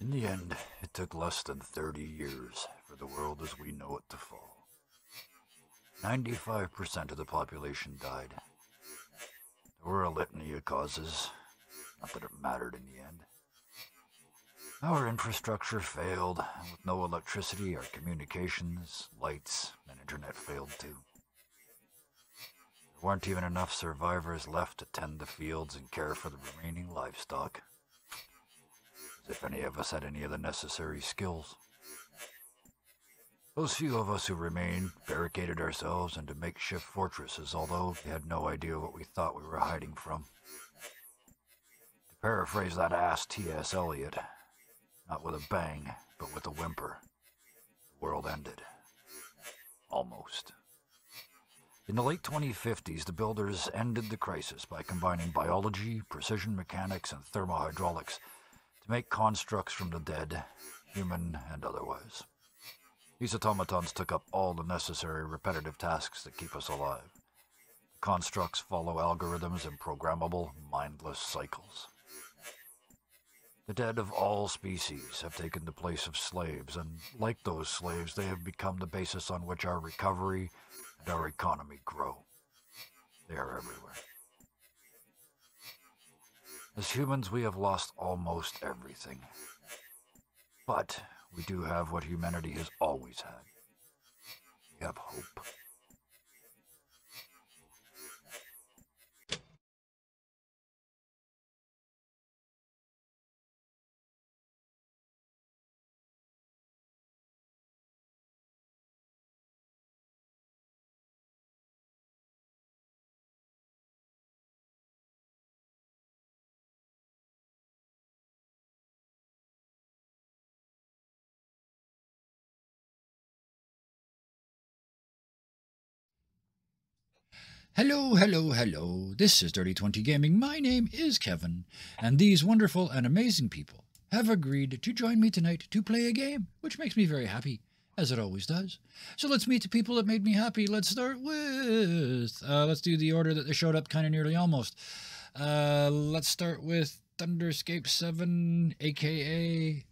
In the end, it took less than 30 years for the world as we know it to fall. 95% of the population died. There were a litany of causes, not that it mattered in the end. Our infrastructure failed, and with no electricity, our communications, lights, and internet failed too. There weren't even enough survivors left to tend the fields and care for the remaining livestock. As if any of us had any of the necessary skills. Those few of us who remained barricaded ourselves into makeshift fortresses, although we had no idea what we thought we were hiding from. To paraphrase that ass T.S. Eliot, not with a bang, but with a whimper, the world ended. Almost. In the late 2050s, the builders ended the crisis by combining biology, precision mechanics, and thermohydraulics to make constructs from the dead, human and otherwise. These automatons took up all the necessary repetitive tasks that keep us alive. The constructs follow algorithms and programmable, mindless cycles. The dead of all species have taken the place of slaves, and like those slaves, they have become the basis on which our recovery and our economy grow. They are everywhere. As humans, we have lost almost everything. But we do have what humanity has always had. We have hope. Hello, hello, hello. This is Dirty 20 Gaming. My name is Kevin, and these wonderful and amazing people have agreed to join me tonight to play a game, which makes me very happy, as it always does. So let's meet the people that made me happy. Let's start with... let's do the order that they showed up kind of nearly almost. Let's start with Thunderscape 7, a.k.a...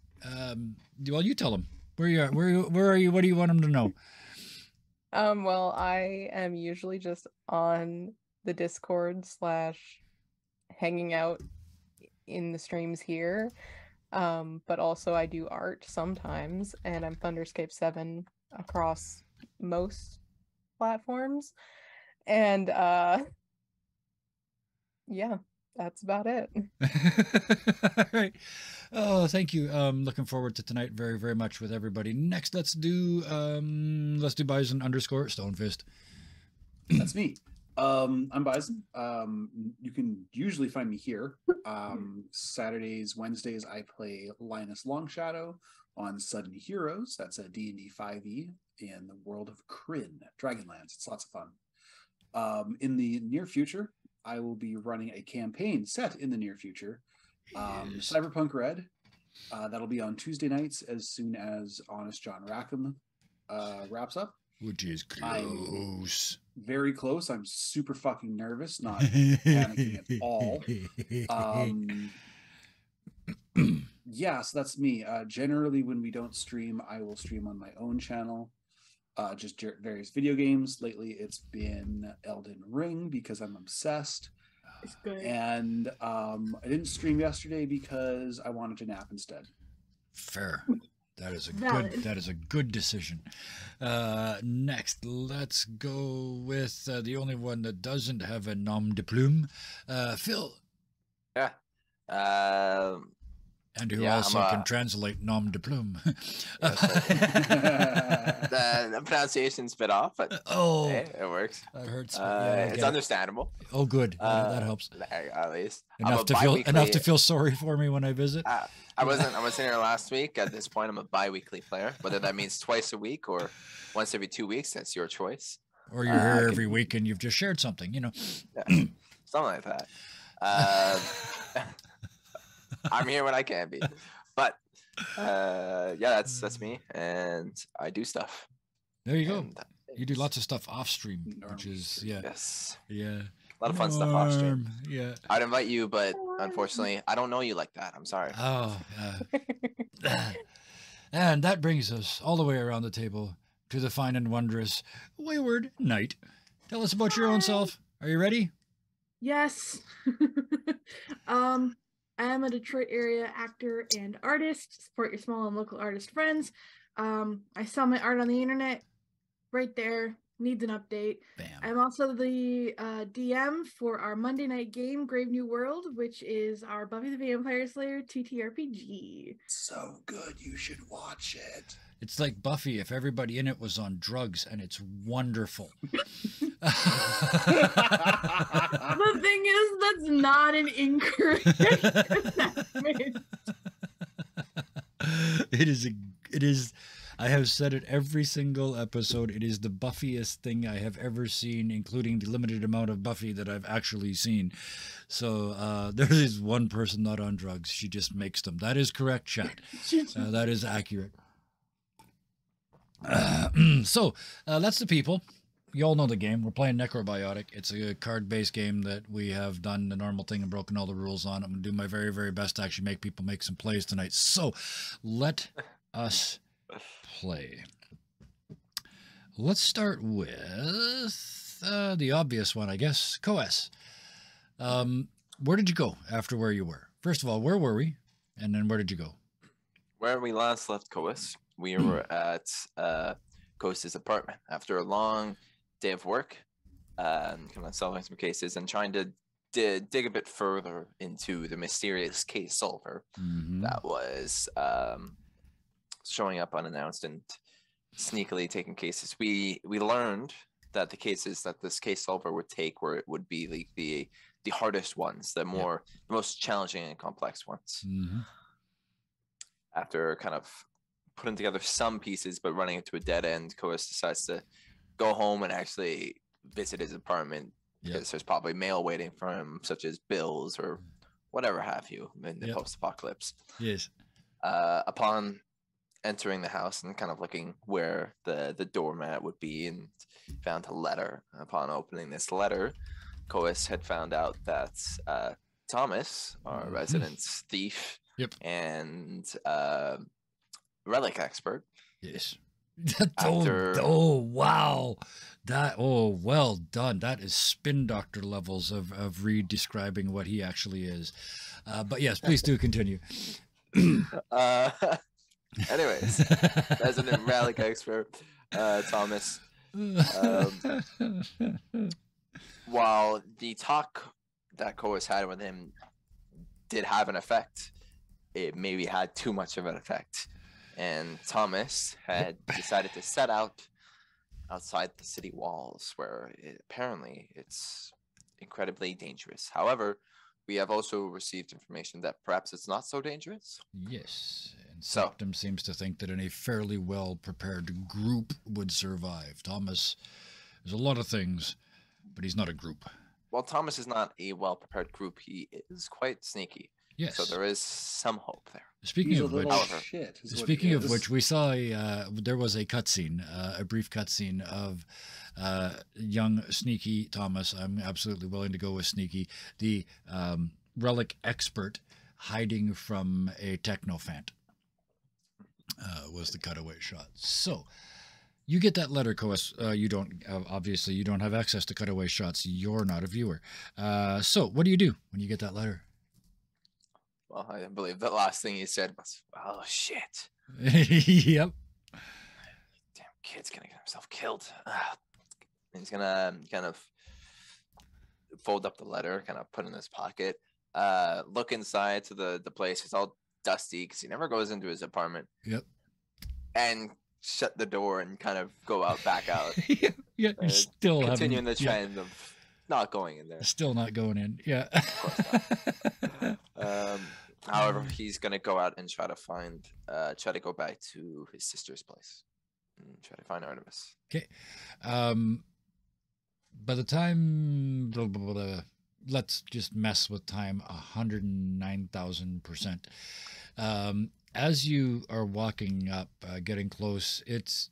well, you tell them. Where you are? Where are you? What do you want them to know? Well, I am usually just on the Discord / hanging out in the streams here. But also I do art sometimes, and I'm Thunderscape 7 across most platforms. And yeah, that's about it. All right. Oh, thank you. Looking forward to tonight very, very much with everybody. Next, let's do Bison _ Stonefist. That's me. I'm Bison. You can usually find me here. Saturdays, Wednesdays, I play Linus Longshadow on Sudden Heroes. That's a D&D 5e in the world of Kryn, Dragonlance. It's lots of fun. In the near future, I will be running a campaign set in the near future. Yes. Cyberpunk Red. That'll be on Tuesday nights as soon as Honest John Rackham wraps up. Which is close. Very close. I'm super fucking nervous, not panicking at all. Yeah, so that's me. Generally, when we don't stream, I will stream on my own channel. Just various video games. Lately, it's been Elden Ring because I'm obsessed. It's good. And I didn't stream yesterday because I wanted to nap instead. Fair. That is a Valid. good decision. Next, let's go with the only one that doesn't have a nom de plume, Phil. Yeah. And who Yeah, also can translate nom de plume. The pronunciation's a bit off, but Oh, hey, it works. that hurts. Yeah, It's understandable. Oh, good. That helps. At least Enough to feel sorry for me when I visit. I wasn't here last week. At this point, I'm a bi-weekly player. Whether that means twice a week or once every 2 weeks, that's your choice. Or you're here every week and you've just shared something, you know. Yeah, something like that. I'm here when I can be, but yeah, that's me, and I do stuff. There you go. You do lots of stuff off stream, which is yes, yeah. lot of fun stuff off stream. Norm, yeah. I'd invite you, but unfortunately, I don't know you like that. I'm sorry. Oh, and that brings us all the way around the table to the fine and wondrous Wayward Knight. Tell us about your own self. Are you ready? Yes. I am a Detroit area actor and artist. Support your small and local artist friends. I sell my art on the internet right there. Needs an update. Bam. I'm also the DM for our Monday night game, Grave New World, which is our Buffy the Vampire Slayer TTRPG. So good, you should watch it. It's like Buffy if everybody in it was on drugs, and it's wonderful. The thing is, that's not an incorrect assessment. It is. I have said it every single episode. It is the Buffiest thing I have ever seen, including the limited amount of Buffy that I've actually seen. So there is one person not on drugs. She just makes them. That is correct, chat. That is accurate. So that's the people. You all know the game. We're playing Necrobiotic. It's a card-based game that we have done the normal thing and broken all the rules on. I'm going to do my very, very best to actually make people make some plays tonight. So let us play. Let's start with the obvious one, I guess. Coes. Where did you go after where you were? First of all, where were we? And then where did you go? Where we last left Coes, we were at Coas's apartment after a long day of work, kind of solving some cases and trying to dig a bit further into the mysterious case solver that was showing up unannounced and sneakily taking cases. We learned that the cases that this case solver would take would be like the hardest ones, the most challenging and complex ones. After kind of putting together some pieces but running into a dead end, Coas decides to go home and actually visit his apartment because there's probably mail waiting for him, such as bills or whatever have you in the post-apocalypse. Yes. Upon entering the house and kind of looking where the doormat would be, and found a letter. Upon opening this letter, Coas had found out that Thomas, our resident thief and relic expert. Yes. After... wow. Well done. That is spin doctor levels of re-describing what he actually is. But yes, please do continue. Anyways, resident relic expert Thomas. While the talk that Coas had with him did have an effect, it maybe had too much of an effect, and Thomas had decided to set out outside the city walls, where apparently it's incredibly dangerous. However, we have also received information that perhaps it's not so dangerous. Yes, and Septum seems to think that any fairly well-prepared group would survive. Thomas is a lot of things, but he's not a group. Well, Thomas is not a well-prepared group. He is quite sneaky. Yes. So there is some hope there. Speaking of which, which, we saw there was a cutscene, a brief cutscene of young sneaky Thomas. I'm absolutely willing to go with sneaky, the relic expert hiding from a technophant. Was the cutaway shot. So you get that letter, Coas. You don't obviously you don't have access to cutaway shots. You're not a viewer. So what do you do when you get that letter? Well, I believe the last thing he said was, "Oh shit." Yep. Damn kid's gonna get himself killed. He's gonna kind of fold up the letter, kind of put it in his pocket. Look inside to the place. It's all dusty because he never goes into his apartment. Yep. And shut the door and kind of go back out. Yeah, you're still continuing the trend of not going in there. Still not going in. Yeah. Of course not. However, he's gonna go out and try to go back to his sister's place and try to find Artemis. Okay. By the time, let's just mess with time 109,000%. As you are walking up, getting close, it's,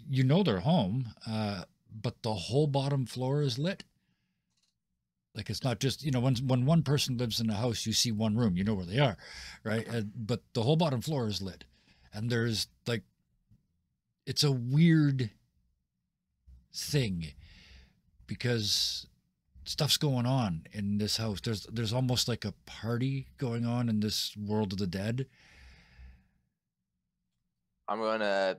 they're home, but the whole bottom floor is lit. Like it's not just, when one person lives in a house, you see one room, you know where they are, right? But the whole bottom floor is lit. And there's like, it's a weird thing because stuff's going on in this house. There's almost like a party going on in this world of the dead. I'm gonna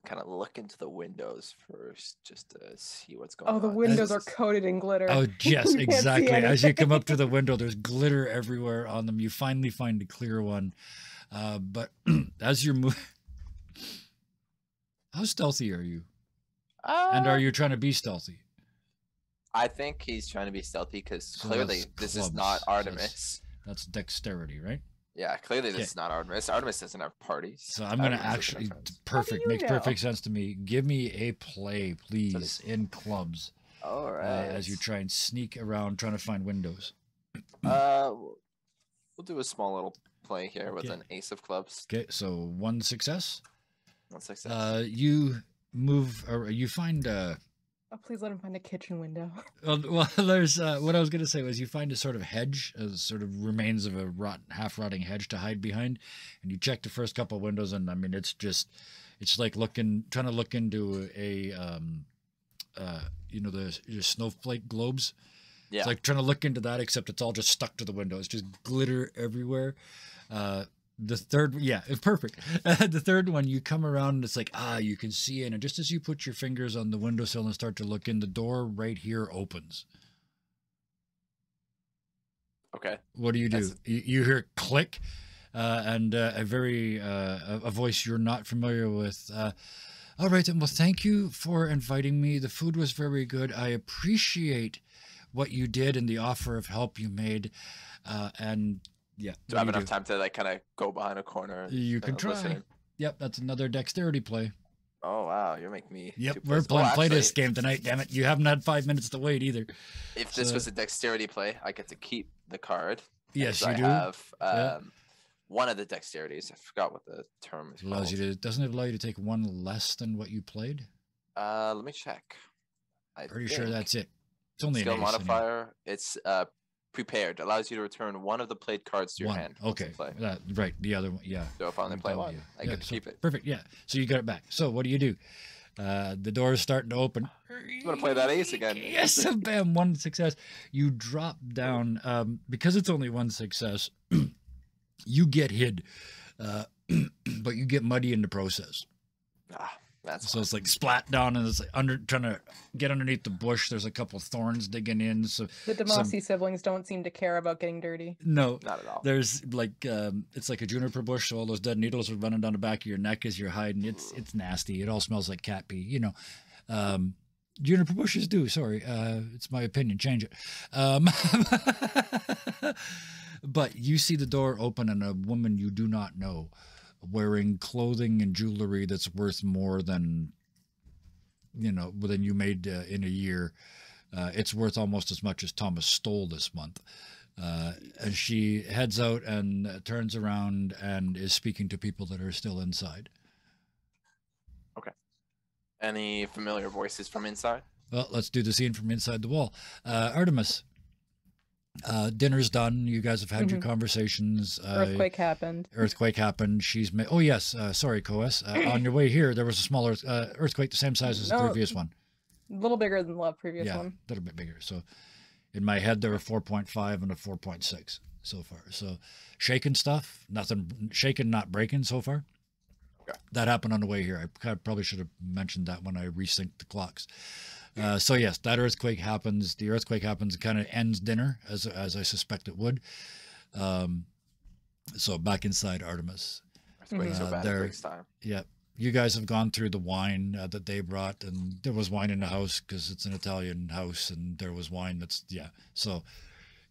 kind of look into the windows first, just to see what's going on. Oh, the windows are coated in glitter. Oh, yes, You can't see exactly. As you come up to anything. the window, there's glitter everywhere on them. You finally find a clear one. But as you're moving, how stealthy are you? And are you trying to be stealthy? I think he's trying to be stealthy because So clearly that's this is clubs. not So Artemis. That's dexterity, right? Yeah, clearly this Okay. is not Artemis. Artemis doesn't have parties. So I'm going to Artemis doesn't actually, have friends. perfect, you makes know? perfect sense to me. Give me a play, please, this- in clubs, All right. as you try and sneak around trying to find windows. We'll do a small little play here with Okay. an ace of clubs. Okay, so one success. One success. You move, or you find, Oh, please let him find a kitchen window. well, there's, what I was going to say was you find a sort of hedge, sort of remains of a half-rotting hedge to hide behind, and you check the first couple windows, and I mean, it's like trying to look into a, the snowflake globes. Yeah. It's like trying to look into that, except it's all just stuck to the window. It's just glitter everywhere. The third, yeah, it's perfect. The third one, you come around and it's like, you can see in. And just as you put your fingers on the windowsill and start to look in, the door right here opens. Okay. What do? You hear click, and a voice you're not familiar with. All right, then. Well, thank you for inviting me. The food was very good. I appreciate what you did and the offer of help you made. And yeah. Do I have enough time to like kind of go behind a corner? And, You can try. listen in? Yep, that's another dexterity play. Oh wow, you're making me. Yep, too we're pissed. playing Oh, play this actually, game tonight. Damn it, you haven't had 5 minutes to wait either. If this So- was a dexterity play, I get to keep the card. Yes, because you I do. have Yeah. one of the dexterities. I forgot what the term is Allows called. you to. Doesn't it allow you to take one less than what you played? Let me check. Pretty sure that's it. It's only skill an ace anyway. modifier. It's prepared. Allows you to return one of the played cards to your One. hand. once you Okay. play. Right. The other one. Yeah. So if I only play Oh, one, yeah. I Yeah, get to so keep it. Perfect. Yeah. So you got it back. So what do you do? The door is starting to open. I'm gonna play that ace again. Yes, bam, one success. You drop down because it's only one success. You get hid, but you get muddy in the process. That's So it's like splat down, and it's like trying to get underneath the bush. There's a couple thorns digging in. So The Demasi siblings don't seem to care about getting dirty. no, not at all. there's like it's like a juniper bush, so all those dead needles are running down the back of your neck as you're hiding. It's nasty. It all smells like cat pee. Juniper bushes do. Sorry, it's my opinion. Change it. But you see the door open, and a woman you do not know, wearing clothing and jewelry that's worth more than than you made in a year. It's worth almost as much as Thomas stole this month. And she heads out and turns around and is speaking to people that are still inside. Any familiar voices from inside? Well, let's do the scene from inside the wall. Artemis, dinner's done. You guys have had your conversations. Earthquake happened. Earthquake happened. Oh, yes. Sorry, Coes. On your way here, there was a smaller earthquake the same size as the No, previous one. A little bigger than the previous Yeah, one. a little bit bigger. So in my head, there were 4.5 and a 4.6 so far. So shaking stuff, nothing shaking, not breaking so far. Okay. That happened on the way here. I probably should have mentioned that when I resynced the clocks. So yes, that earthquake happens. The earthquake happens and kind of ends dinner, as I suspect it would. So back inside Artemis. Earthquakes are bad. there- It takes time. Yeah. You guys have gone through the wine that they brought, and there was wine in the house because it's an Italian house, and there was wine So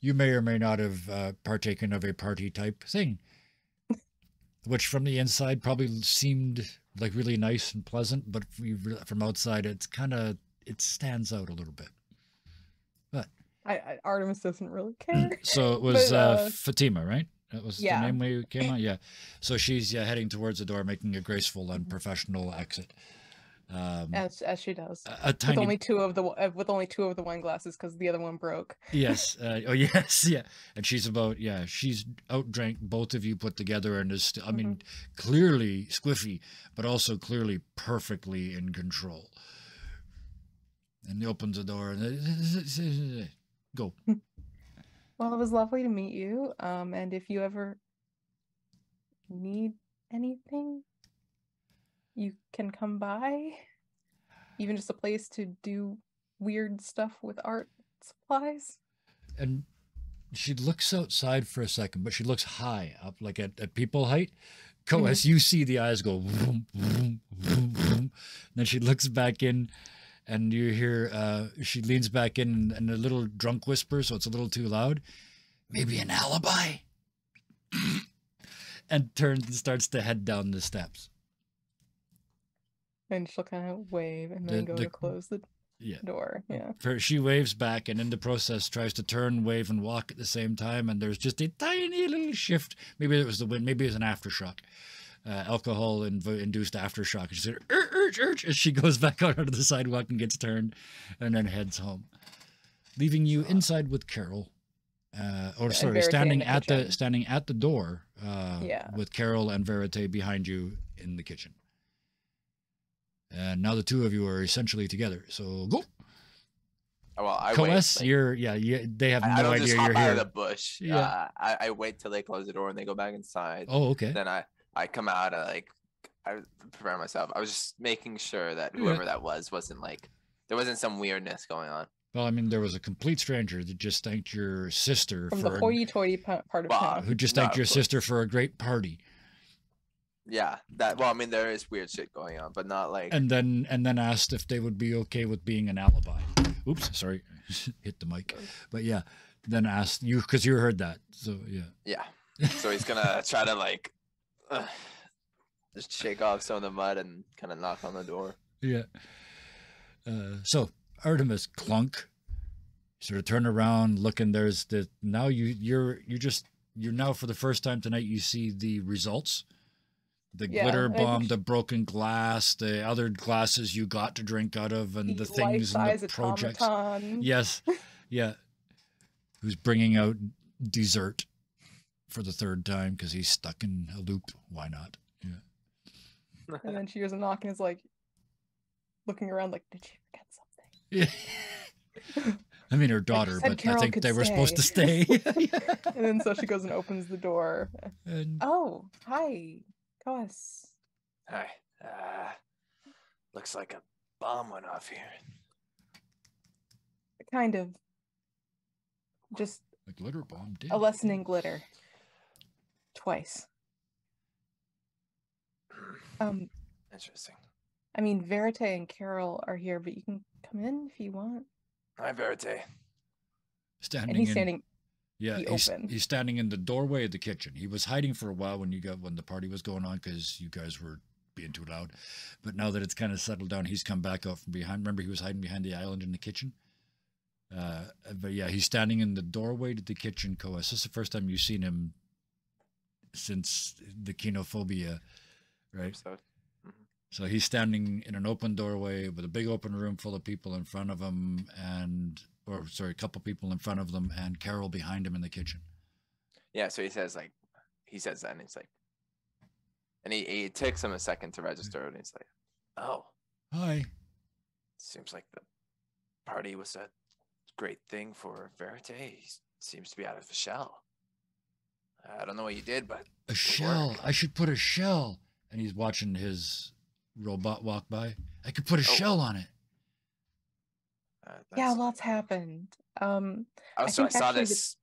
you may or may not have partaken of a party type thing, which from the inside probably seemed like really nice and pleasant, but from outside, it stands out a little bit. But Artemis doesn't really care. so it was But, Fatima, right? That was yeah. the name we came on. Yeah. So she's heading towards the door, making a graceful and professional exit. As she does. A tiny, With only two of the wine glasses because the other one broke. yes. Oh, yes, yeah. And she's outdrank both of you put together and is, I mean, clearly squiffy, but also clearly perfectly in control. And he opens the door and go. Well, it was lovely to meet you. And if you ever need anything, you can come by. Even just a place to do weird stuff with art supplies. And she looks outside for a second, but she looks high up, like at people height. As you see the eyes go vroom, vroom, vroom, vroom. Then she looks back in, and you hear she leans back in and a little drunk whisper, so it's a little too loud. Maybe an alibi. And turns and starts to head down the steps. And she'll kind of wave and then go to close the door. Yeah. She waves back and in the process tries to turn, wave, and walk at the same time. And there's just a tiny little shift. Maybe it was the wind. Maybe it was an aftershock. Alcohol-induced aftershock. She said, urge, as she goes back out onto the sidewalk and gets turned and then heads home. Leaving you inside with Carol. Standing at the door with Carol and Verite behind you in the kitchen. And now the two of you are essentially together. So go. Well, I Coes, wait, they have no I don't idea just you're hop out here. of the bush. Yeah. I wait till they close the door and they go back inside. Oh, okay. Then I come out and I prepare myself. I was just making sure that whoever that wasn't like there wasn't some weirdness going on. Well, I mean, there was a complete stranger that just thanked your sister from the hoity-toity part of town. Who just thanked your sister for a great party. Yeah, well, I mean, there is weird shit going on, but not like. And then asked if they would be okay with being an alibi. Oops, sorry, hit the mic. But yeah, then asked you because you heard that. So yeah. Yeah. So he's gonna try to just shake off some of the mud and kind of knock on the door. Yeah. So Artemis, clunk. Sort of turn around, looking. There's the now you're now for the first time tonight. You see the results. The glitter bomb, the broken glass, the other glasses you got to drink out of, and the things in the projects. Yes, yeah. Who's bringing out dessert for the third time because he's stuck in a loop. Why not? Yeah. And then she hears a knock and is like looking around, like, did she forget something? Yeah. I mean, her daughter, but I think they were supposed to stay. And then so she goes and opens the door. And, oh, hi. Coes. Hi. Looks like a bomb went off here. Kind of. Just a glitter bomb did. A lesson in glitter. Twice. Interesting. I mean, Verite and Carol are here, but you can come in if you want. Hi, Verite. Standing. Yeah, he's standing in the doorway of the kitchen. He was hiding for a while when the party was going on because you guys were being too loud. But now that it's kind of settled down, he's come back out from behind. Remember, he was hiding behind the island in the kitchen. But yeah, he's standing in the doorway to the kitchen. Coes, this is the first time you've seen him since the Kinophobia, right? So he's standing in an open doorway with a big open room full of people in front of him, a couple people in front of them, and Carol behind him in the kitchen. Yeah, so he says that, and he's like, and he takes him a second to register, and he's like, oh. Hi. Seems like the party was a great thing for Verite. He seems to be out of a shell. I don't know what you did, but... A shell. I should put a shell. And he's watching his robot walk by. I could put a shell on it. Yeah, lots happened. I saw this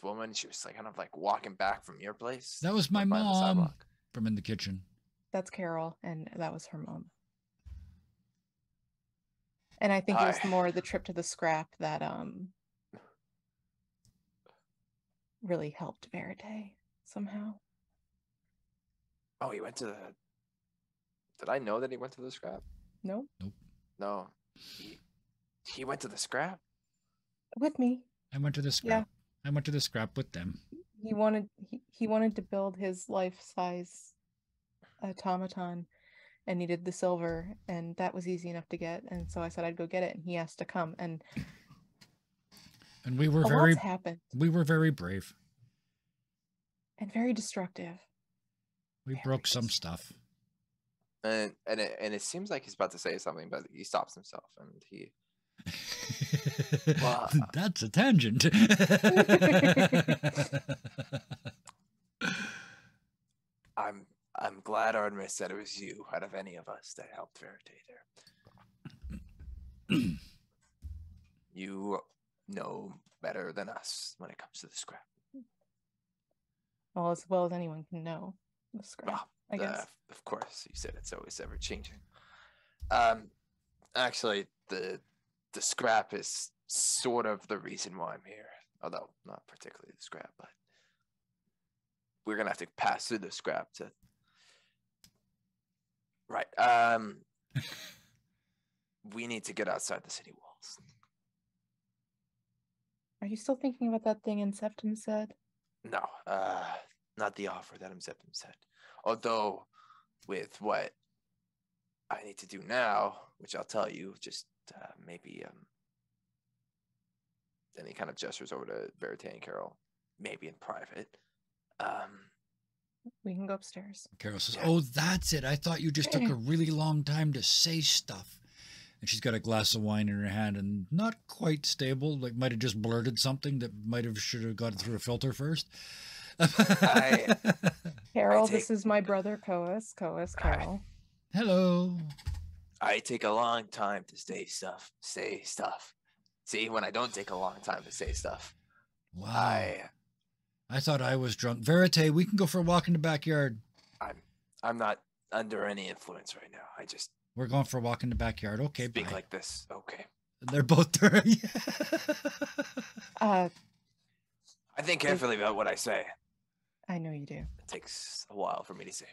woman. She was like kind of like walking back from your place. That was my mom from in the kitchen. That's Carol, and that was her mom. And I think it was more the trip to the scrap that really helped Verite somehow. Oh, he went to the... Did I know that he went to the scrap? No. Nope. No. He went to the scrap? With me. I went to the scrap. Yeah. I went to the scrap with them. He wanted to build his life-size automaton, and needed the silver, and that was easy enough to get. And so I said I'd go get it, and he asked to come. And we were a very lot's happened brave. And very destructive. We broke some stuff. And it seems like he's about to say something, but he stops himself and he. Well, that's a tangent. I'm glad Artemis said it was you out of any of us that helped Verite there. You know better than us when it comes to the scrap. Well as anyone can know the scrap, I guess. Of course, you said it's always ever changing. Actually, the scrap is sort of the reason why I'm here, although not particularly the scrap, but we're gonna have to pass through the scrap to. Right. We need to get outside the city walls. Are you still thinking about that thing Inceptum said? No, not the offer that Inceptum said. Although, with what I need to do now, which I'll tell you, just maybe then he kind of gestures over to Verite and Carol, maybe in private. We can go upstairs. Carol says, "Oh, that's it. I thought you just took a really long time to say stuff." And she's got a glass of wine in her hand and not quite stable. Like might have just blurted something that should have got through a filter first. Carol, this is my brother, Coas. Carol. Hello. I take a long time to say stuff. See, when I don't take a long time to say stuff. Wow. I thought I was drunk. Verite, we can go for a walk in the backyard. I'm not under any influence right now. We're going for a walk in the backyard. Okay, speak bye. like this. Okay. They're both there. I think carefully about what I say. I know you do. It takes a while for me to say.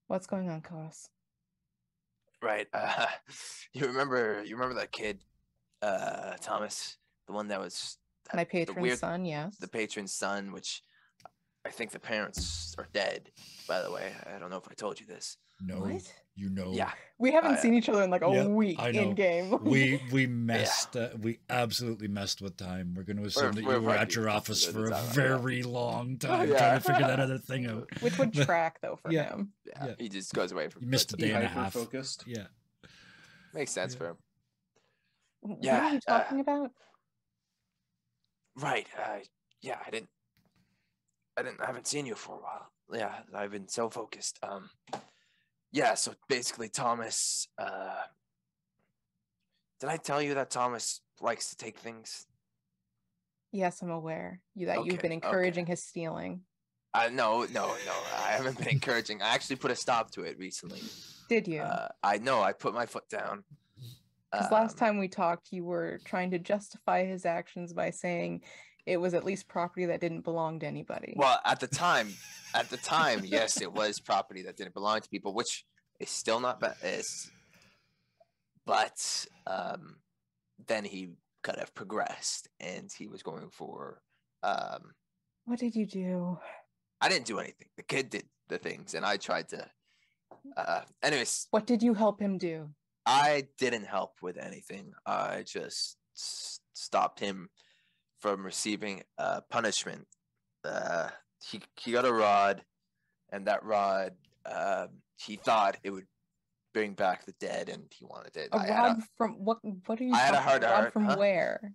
What's going on, Coas? Right. You remember that kid, Thomas, the one that was my patron's son, yes. The patron's son, which I think the parents are dead, by the way. I don't know if I told you this. No. What? You know. Yeah. We haven't seen each other in like a week in game. we messed. We absolutely messed with time. We're going to assume that you were at your office for a very long time trying to figure that other thing out. Which would track though for him. Yeah. He just goes away from. You missed a day and a half. Focused. Yeah. Makes sense for him. What are you talking about? Right. I haven't seen you for a while. Yeah, I've been so focused. Yeah, so basically Thomas, did I tell you that Thomas likes to take things? Yes, I'm aware that you've been encouraging his stealing. No, I haven't been encouraging. I actually put a stop to it recently. Did you? I know, I put my foot down. Because last time we talked, you were trying to justify his actions by saying it was at least property that didn't belong to anybody. Well, at the time, yes, it was property that didn't belong to people, which is still not bad. But then he kind of progressed, and he was going for. What did you do? I didn't do anything. The kid did the things, and I tried to. Anyways. What did you help him do? I didn't help with anything. I just stopped him from receiving punishment. He got a rod, and that rod, he thought it would bring back the dead, and he wanted it. A rod from what? What are you? I had a heart. Rod from where?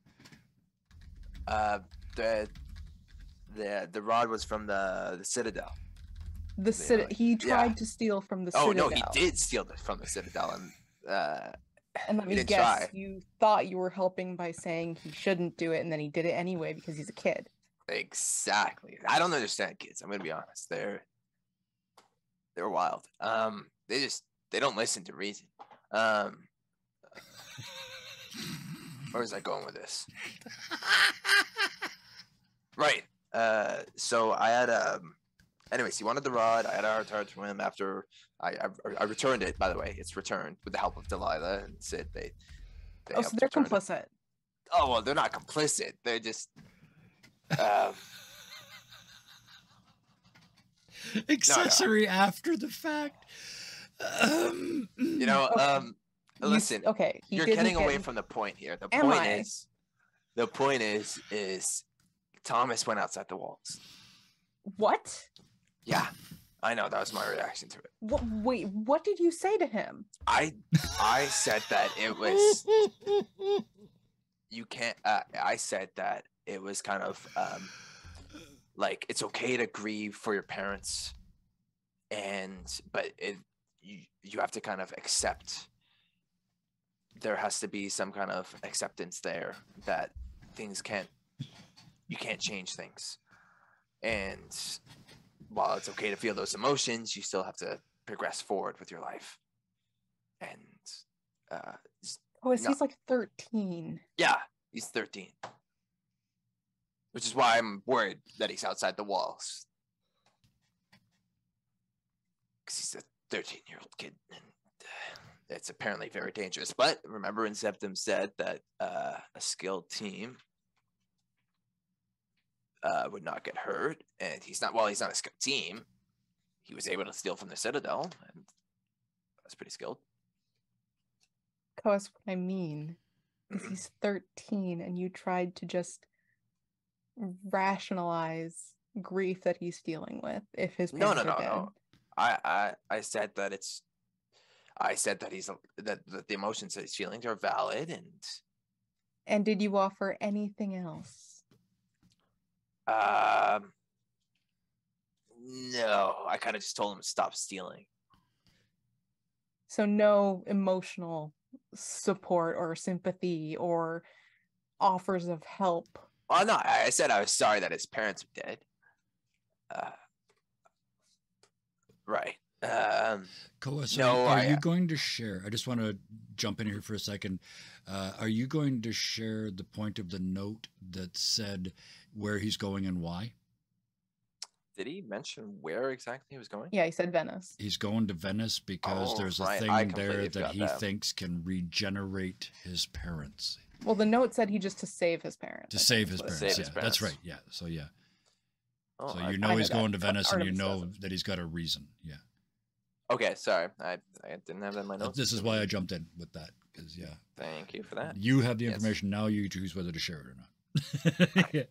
The rod was from the Citadel. He tried to steal from the Citadel. Oh no, he did steal from the Citadel, and let me guess, you thought you were helping by saying he shouldn't do it, and then he did it anyway because he's a kid. Exactly. I don't understand kids. I'm gonna be honest. They're wild. They don't listen to reason. Where was I going with this? Right. So I had anyways, he wanted the rod. I had a hard from him after I returned it. By the way, it's returned with the help of Delilah and Sid. They so they're complicit. Oh well, they're not complicit. They're just accessory after the fact. You know, Okay. listen. Okay. he You're didn't getting get away in- from the point here. The Am point I? is Thomas went outside the walls. What? Yeah, I know. That was my reaction to it. Wait, what did you say to him? I said that it was you can't. I said that it was kind of like it's okay to grieve for your parents, but you have to kind of accept. There has to be some kind of acceptance there that you can't change things, and while it's okay to feel those emotions, you still have to progress forward with your life. And Oh, No. he's like 13. yeah, he's 13, which is why I'm worried that he's outside the walls, because he's a 13-year-old kid, and it's apparently very dangerous. But remember, Inceptum said that a skilled team would not get hurt, and he's not a skilled team. He was able to steal from the Citadel, and that's pretty skilled. Koas, what I mean is he's 13 and you tried to just rationalize grief that he's dealing with if his No, parents are dead. no. I said that that the emotions that he's feeling are valid, And did you offer anything else? no, I kind of just told him to stop stealing. So no emotional support or sympathy or offers of help. Oh no, I said I was sorry that his parents were dead. Right. Koas, No, are you going to share? I just want to jump in here for a second. Are you going to share the point of the note that said where he's going and why? Did he mention where exactly he was going? Yeah, he said Venice. He's going to Venice because Oh, there's a right. thing I there completely that forgot he that. thinks can regenerate his parents. Well, the note said he just to save his parents. To I save think his was what it parents. Save Yeah, his that's right. parents. Yeah. So yeah. Oh, So I- you know I he's know going that, to but Venice, and you Artemis know doesn't. that he's got a reason. Yeah. Okay, sorry. I didn't have that in my notes. This is why I jumped in with that because yeah, Thank you for that. you have the Yes. information now. You choose whether to share it or not. Yeah.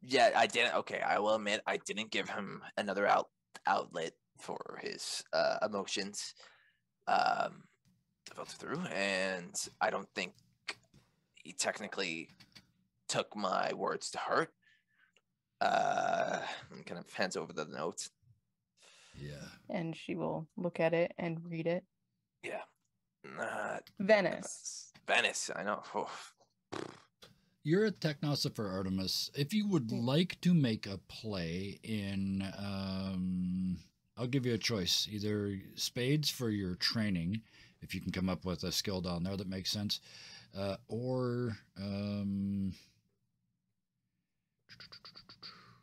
Yeah, I didn't. Okay, I will admit I didn't give him another outlet for his emotions to filter through, and I don't think he technically took my words to heart. And kind of hands over the note. Yeah. And she will look at it and read it. Yeah. Venice. Venice, I know. Oh. You're a technosopher, Artemis. If you would like to make a play in, I'll give you a choice. Either spades for your training, if you can come up with a skill down there that makes sense, or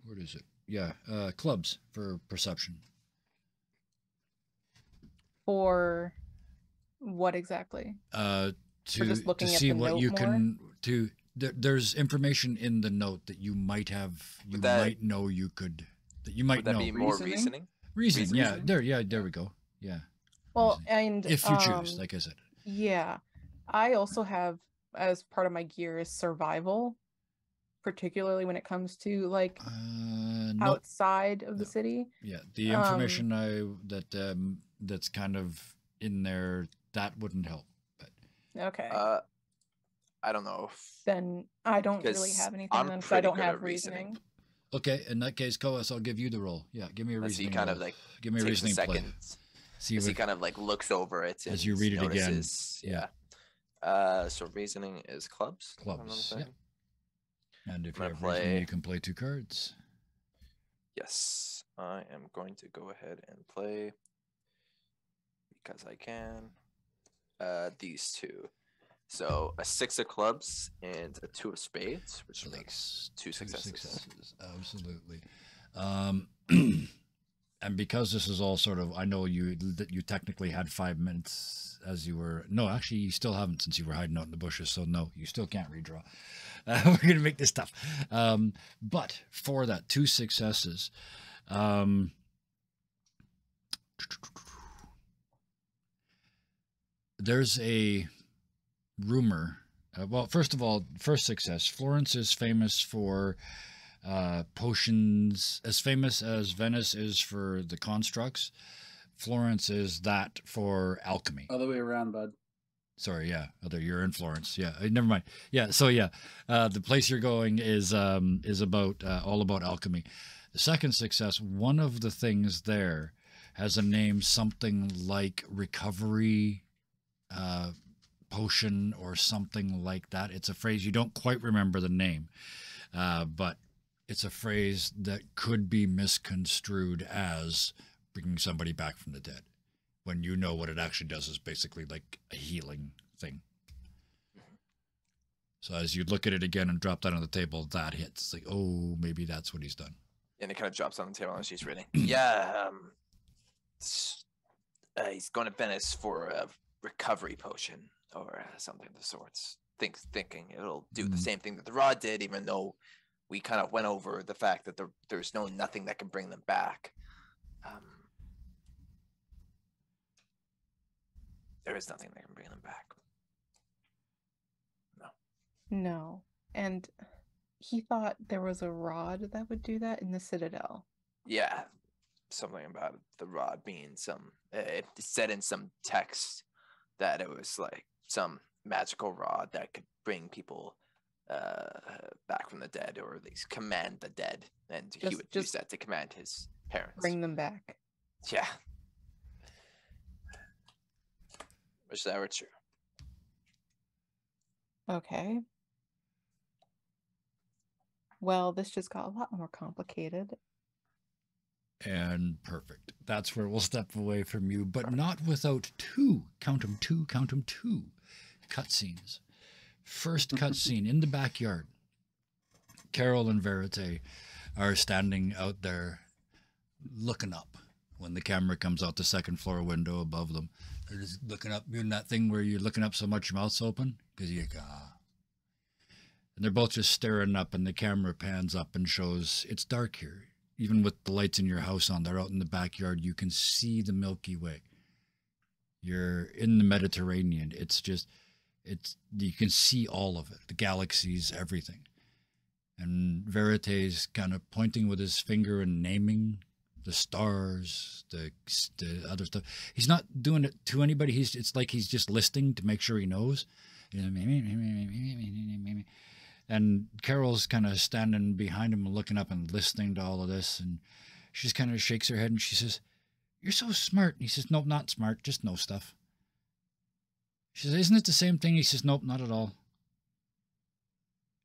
what is it? Yeah, clubs for perception. For what exactly? To just looking to at see the what note you more? can to. There's information in the note that you might have. You Would that- might know you could. That you might Would that know. be more Reasoning? reasoning? Reason, yeah, reasoning? there we go. Yeah. Well, Reasoning. and If you choose, like I said. yeah, I also have as part of my gear is survival, particularly when it comes to like No, outside of the No. city. yeah, the information that's kind of in there that wouldn't help. But Okay, I don't know. then I don't really 'cause have anything I'm then, because I pretty don't good have at reasoning. reasoning. okay, in that case, Koas, I'll give you the roll. Yeah, give me a As he reasoning. kind roll. of like give me a takes a reasoning play. second. See As he what, kind of like looks over it As and you read it again. notices- Yeah. So reasoning is clubs. if I'm not Clubs, yeah. mistaken. and if I'm you gonna have reasoning, play- you can play 2 cards. Yes, I am going to go ahead and play because I can. These two. So a 6 of clubs and a 2 of spades, which So makes that's 2 successes. Absolutely. And because this is all sort of, I know you technically had 5 minutes as you were. No, actually, you still haven't since you were hiding out in the bushes. So no, you still can't redraw. We're going to make this tough. But for that, 2 successes. There's a rumor. Well, first of all, first success. Florence is famous for potions, as famous as Venice is for the constructs. Florence is that for alchemy. Other way around, bud. Sorry, yeah. You're in Florence. Yeah, never mind. Yeah, so yeah, the place you're going is about all about alchemy. The second success, one of the things there has a name something like recovery potion or something like that. It's a phrase you don't quite remember the name, but it's a phrase that could be misconstrued as bringing somebody back from the dead, when you know what it actually does is basically like a healing thing. So as you look at it again and drop that on the table, that hits. It's like, oh, maybe that's what he's done. And it kind of drops on the table and she's reading. Yeah, he's going to Venice for a recovery potion or something of the sorts. Thinking it'll do the same thing that the rod did, even though we kind of went over the fact that there's nothing that can bring them back. There is nothing that can bring them back. No. And he thought there was a rod that would do that in the Citadel. Yeah, something about the rod being it said in some text that it was like some magical rod that could bring people back from the dead, or at least command the dead, and he would use that to command his parents. Bring them back. Yeah. Which that were true. Okay. Well, this just got a lot more complicated. And perfect. That's where we'll step away from you, but not without two cutscenes. First cutscene in the backyard. Carol and Verite are standing out there looking up when the camera comes out the second floor window above them. They're just looking up, doing that thing where you're looking up so much your mouth's open because you and they're both just staring up, and the camera pans up and shows it's dark here. Even with the lights in your house on, they're out in the backyard. You can see the Milky Way. You're in the Mediterranean. You can see all of it, the galaxies, everything. And Verite's kind of pointing with his finger and naming the stars, the other stuff. He's not doing it to anybody. It's like he's just listening to make sure he knows. And Carol's kind of standing behind him and looking up and listening to all of this. And she just kind of shakes her head and she says, "You're so smart." And he says, "Nope, not smart. Just know stuff." She says, "Isn't it the same thing?" He says, "Nope, not at all."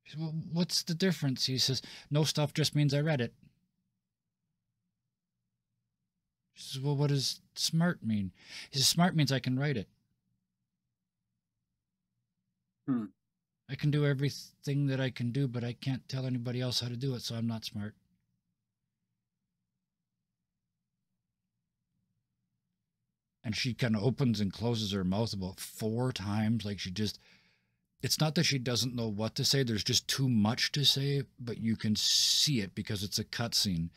She says, "Well, what's the difference?" He says, "No stuff just means I read it." She says, "Well, what does smart mean?" He says, "Smart means I can write it. I can do everything that I can do, but I can't tell anybody else how to do it, so I'm not smart." And she kind of opens and closes her mouth about 4 times, like it's not that she doesn't know what to say, there's just too much to say, but you can see it because it's a cutscene.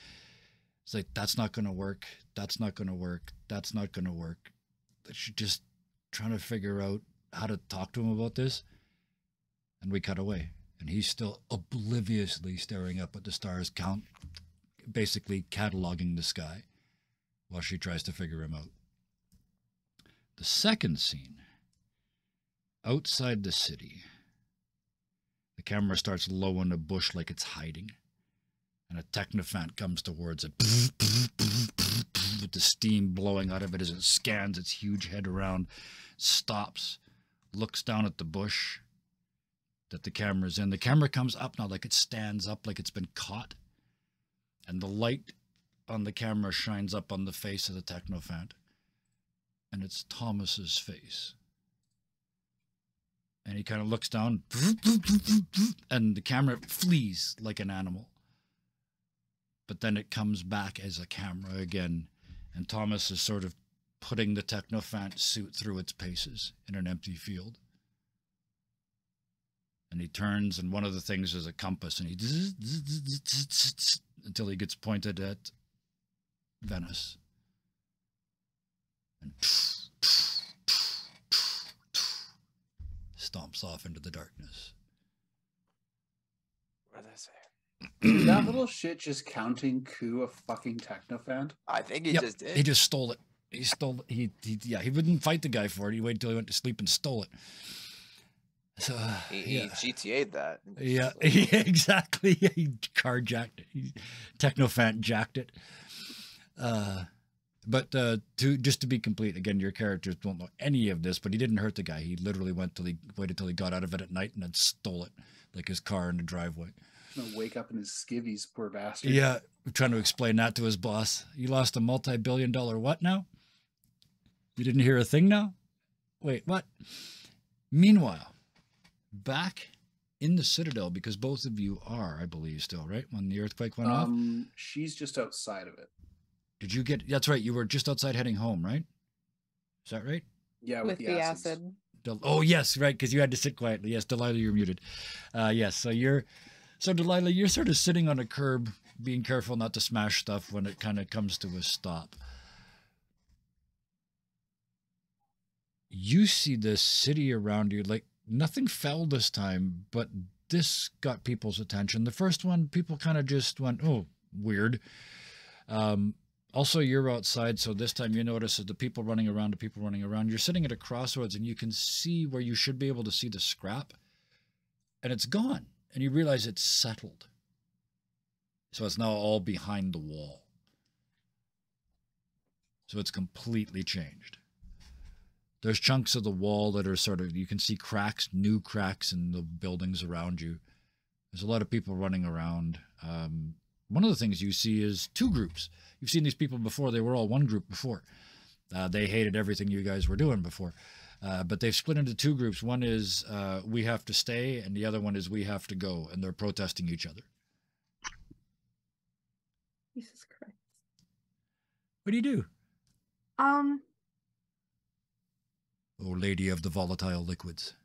It's like, that's not going to work, that's not going to work, that's not going to work. She's just trying to figure out how to talk to him about this. And we cut away, and he's still obliviously staring up at the stars, basically cataloging the sky, while she tries to figure him out. The second scene, outside the city, the camera starts low in a bush like it's hiding, and a technophant comes towards it, with the steam blowing out of it as it scans its huge head around, stops, looks down at the bush that the camera's in. The camera comes up now, like it stands up, like it's been caught. And the light on the camera shines up on the face of the technophant. And it's Thomas's face. And he kind of looks down, and the camera flees like an animal. But then it comes back as a camera again, and Thomas is sort of putting the technophant suit through its paces in an empty field. And he turns, and one of the things is a compass, and he until he gets pointed at Venice. And stomps off into the darkness. What did I say? Is that little shit just counting coup a fucking technofan? I think he Yep, just did. he just stole it. He stole it. He wouldn't fight the guy for it. He waited till he went to sleep and stole it. So He GTA'd that. yeah, exactly. He carjacked it. He technofan jacked it. But to be complete, again, your characters don't know any of this, but he didn't hurt the guy. He literally waited till he got out of it at night and then stole it, like his car in the driveway. He's gonna wake up in his skivvies, poor bastard. Yeah, trying to explain that to his boss. You lost a multi-billion-dollar what now? You didn't hear a thing now? Wait, what? Meanwhile, back in the Citadel, because both of you are, I believe, still, right? When the earthquake went off? She's just outside of it. Did you get... That's right, you were just outside heading home, right? Is that right? Yeah, with the acid. Oh, yes, right, because you had to sit quietly. Yes, Delilah, you're muted. Yes, so Delilah, you're sort of sitting on a curb, being careful not to smash stuff when it kind of comes to a stop. You see the city around you, like nothing fell this time, but this got people's attention. The first one, people kind of just went, oh, weird. Also, you're outside, so this time you notice that the people running around. You're sitting at a crossroads, and you can see where you should be able to see the scrap, and it's gone. And you realize it's settled. So it's now all behind the wall. So it's completely changed. There's chunks of the wall that are sort of, you can see cracks, new cracks in the buildings around you. There's a lot of people running around. One of the things you see is two groups. You've seen these people before. They were all one group before. They hated everything you guys were doing before. But they've split into two groups. One is we have to stay, and the other one is we have to go, and they're protesting each other. Jesus Christ. What do you do? Um, Oh, lady of the volatile liquids.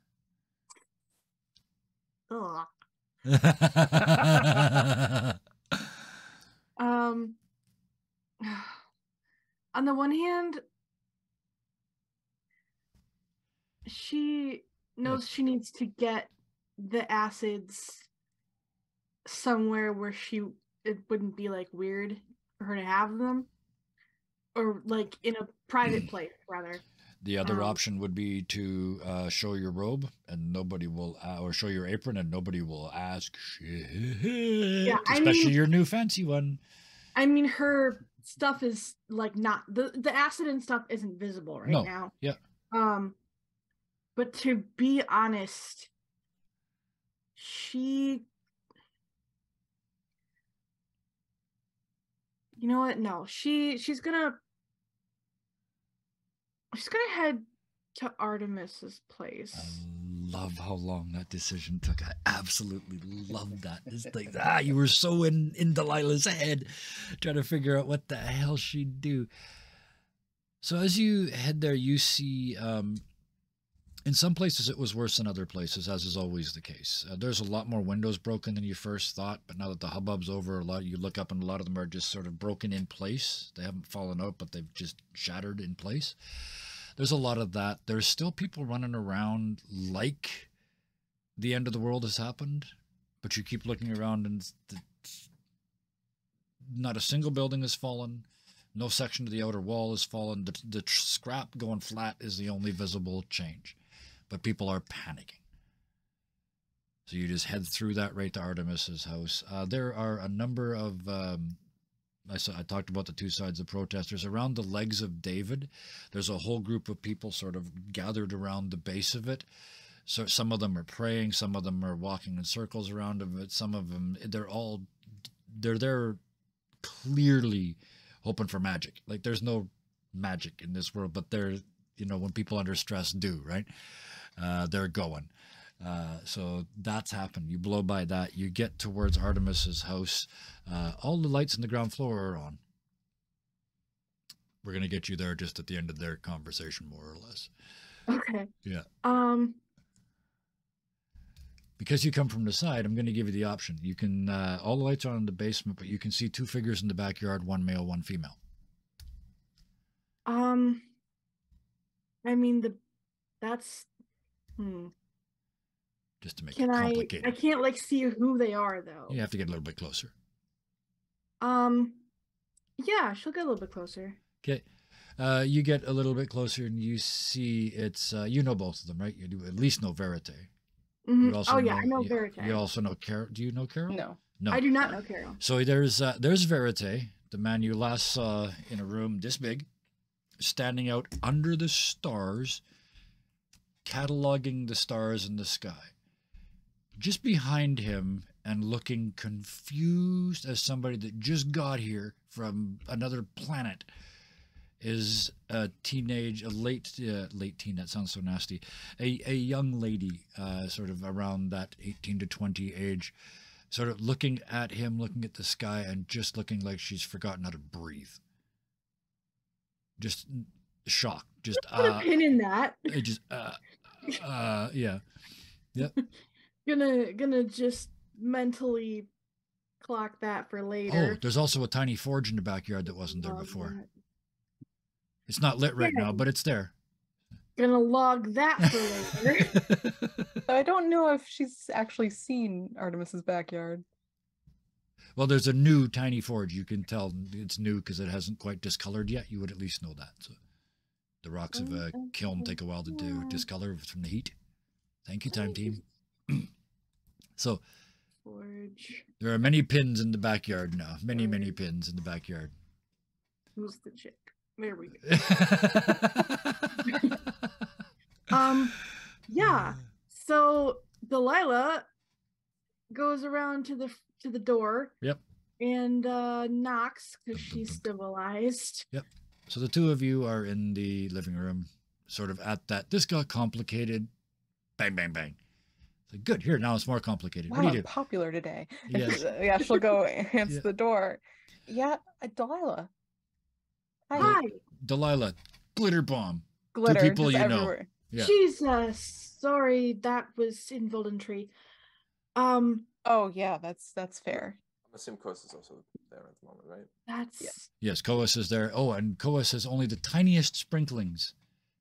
ugh. On the one hand, she knows she needs to get the acids somewhere where it wouldn't be like weird for her to have them, or like in a private place rather. The other option would be to show your robe and nobody will, or show your apron and nobody will ask shit. Yeah, especially your new fancy one. I mean, her stuff is like not the acid and stuff isn't visible right now. Yeah. But to be honest, you know what? No, she's gonna head to Artemis's place. I love how long that decision took. I absolutely love that. It's like, you were so in Delilah's head, trying to figure out what the hell she'd do. So as you head there, you see, in some places it was worse than other places, as is always the case. There's a lot more windows broken than you first thought, but now that the hubbub's over, you look up and a lot of them are just sort of broken in place. They haven't fallen out, but they've just shattered in place. There's a lot of that. There's still people running around like the end of the world has happened, but you keep looking around and not a single building has fallen. No section of the outer wall has fallen. The scrap going flat is the only visible change, but people are panicking. So you just head through that right to Artemis's house. There are a number of... I talked about the two sides of protesters. Around the legs of David, there's a whole group of people sort of gathered around the base of it. So some of them are praying, some of them are walking in circles around it. Some of them, they're there clearly hoping for magic. Like there's no magic in this world, but they're, when people under stress do, right? They're going. So that's happened. You blow by that. You get towards Artemis's house. All the lights on the ground floor are on. We're going to get you there just at the end of their conversation, more or less. Okay. Yeah. Because you come from the side, I'm going to give you the option. You can, all the lights are on in the basement, but you can see 2 figures in the backyard, 1 male, 1 female. I mean, that's, Just to make can it I complicated. can't, like, see who they are, though. You have to get a little bit closer. Yeah, she'll get a little bit closer. Okay. You get a little bit closer and you see it's, you know both of them, right? You do at least know Verite. Mhm. You also Oh, yeah, I know Verite. You also know Carol. Do you know Carol? No. No. I do not know Carol. So there's Verite, the man you last saw in a room this big, standing out under the stars, cataloging the stars in the sky. Just behind him and looking confused as somebody that just got here from another planet is a late teen, that sounds so nasty, a young lady, sort of around that 18 to 20 age, sort of looking at him, looking at the sky, and just looking like she's forgotten how to breathe. Just shocked. Just Put a pin in that. just yeah. Yep. Gonna just mentally clock that for later. Oh, there's also a tiny forge in the backyard that wasn't there Log before. that. It's not lit right now, but it's there. Gonna log that for later. So I don't know if she's actually seen Artemis's backyard. Well, there's a new tiny forge. You can tell it's new because it hasn't quite discolored yet. You would at least know that. So the rocks of a kiln take a while to do discolor from the heat. Thank you, time team. So Forge. there are many pins in the backyard now. Many pins in the backyard. Who's the chick? There we go. Yeah. So Delilah goes around to the door. Yep. And knocks because she's civilized. Yep. So the two of you are in the living room, sort of at that. This got complicated. Bang, bang, bang. So good. Here, now it's more complicated. Wow, What do you I'm do? popular today. Yes. Yeah, she'll go answer Yeah. the door. Yeah, Delilah. Hi. Delilah, glitter bomb. Glitter. Two people just you know. everywhere. Yeah. Jesus. Sorry, that was involuntary. Oh yeah, that's fair. I'm assuming Coast is also there at the moment, right? That's Yes, Coas is there. Oh, and Coas has only the tiniest sprinklings.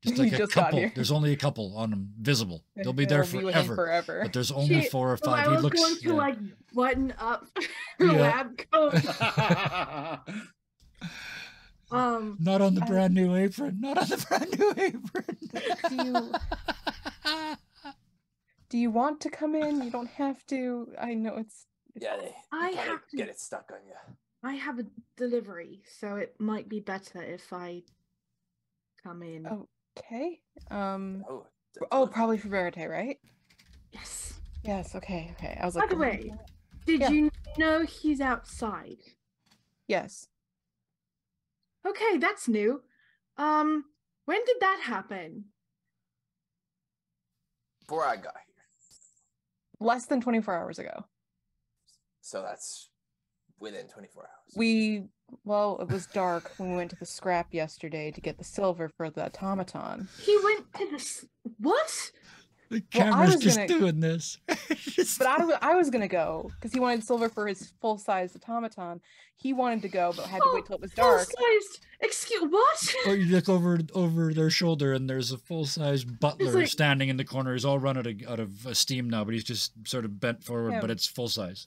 Just like He a just got couple. here. There's only a couple on them, visible. They'll be there It'll be with him forever. But there's only Shit, 4 or 5. Delilah's He looks. going to yeah. like button up her Yeah. lab coat. Not on the brand new apron. Not on the brand new apron. Do you want to come in? You don't have to. I know it's Yeah, I you gotta have to- get it stuck on you. I have a delivery, so it might be better if I come in. okay. Oh, Probably for Verite, right? Yes. Yes. Okay. I was By like, the way, did Yeah. you know he's outside? yes. Okay, that's new. When did that happen? before I got here. Less than 24 hours ago. So that's within 24 hours. It was dark when we went to the scrap yesterday to get the silver for the automaton. He went to the what? The Well, I camera's was just gonna- doing this. But I was gonna go because he wanted silver for his full-sized automaton. He wanted to go, but had to wait till it was dark. Full-sized. Excuse what? Or you look over their shoulder and there's a full-size butler like- standing in the corner. He's all run out of steam now, but he's just sort of bent forward, Yeah. but it's full-size.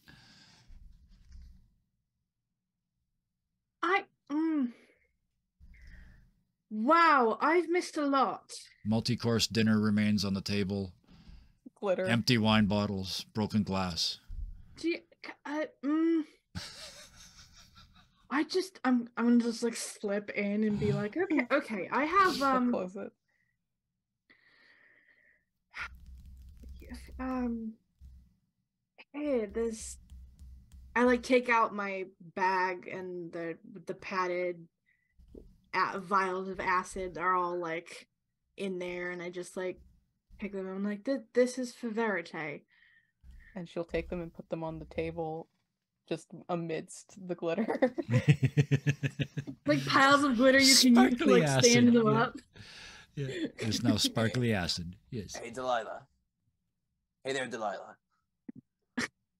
Wow, I've missed a lot. Multi-course dinner remains on the table. Glitter. Empty wine bottles, broken glass. Do you, I'm gonna just like slip in and be like, okay, I have She'll close it. hey, this. I like take out my bag and the padded vials of acid are all like in there, and I just like pick them. I'm like, this is for Verite. And she'll take them and put them on the table, just amidst the glitter. Like piles of glitter you can use to Sparkly like stand acid, them yeah. up. Yeah, there's now sparkly acid. Yes. Hey, Delilah. Hey there, Delilah.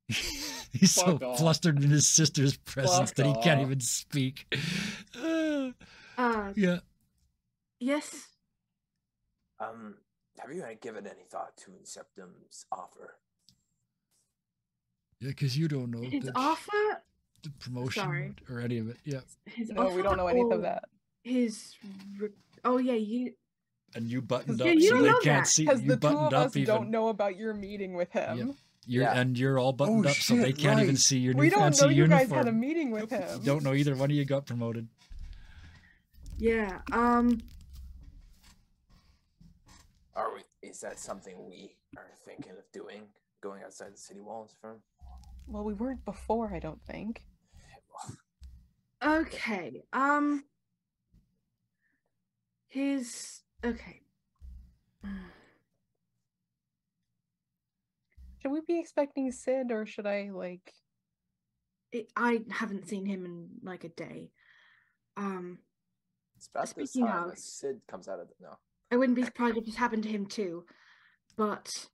He's so Fuck off. flustered in his sister's presence Fuck that he can't off. even speak. Uh, Yeah. yes. Have you given any thought to Inceptum's offer? Yeah, because you don't know His the, offer. the promotion Sorry. or any of it. Yeah. His No, we don't know any offer of or that. His. Oh yeah, you. And you buttoned Yeah, up you so don't they know can't that, see. Because You the two buttoned of up us even. don't know about your meeting with him. Yeah. And you're all buttoned Oh, up so they shit, can't even right. see your new We don't fancy know you uniform. guys had a meeting with him. Don't know either one of you got promoted. Yeah. Is that something we are thinking of doing? Going outside the city walls for? Well, we weren't before, I don't think. Okay. His. Okay. Should we be expecting Sid, or should I, I haven't seen him in like a day. It's about this Speaking time of- that Sid comes out of the no. I wouldn't be surprised if this happened to him too. But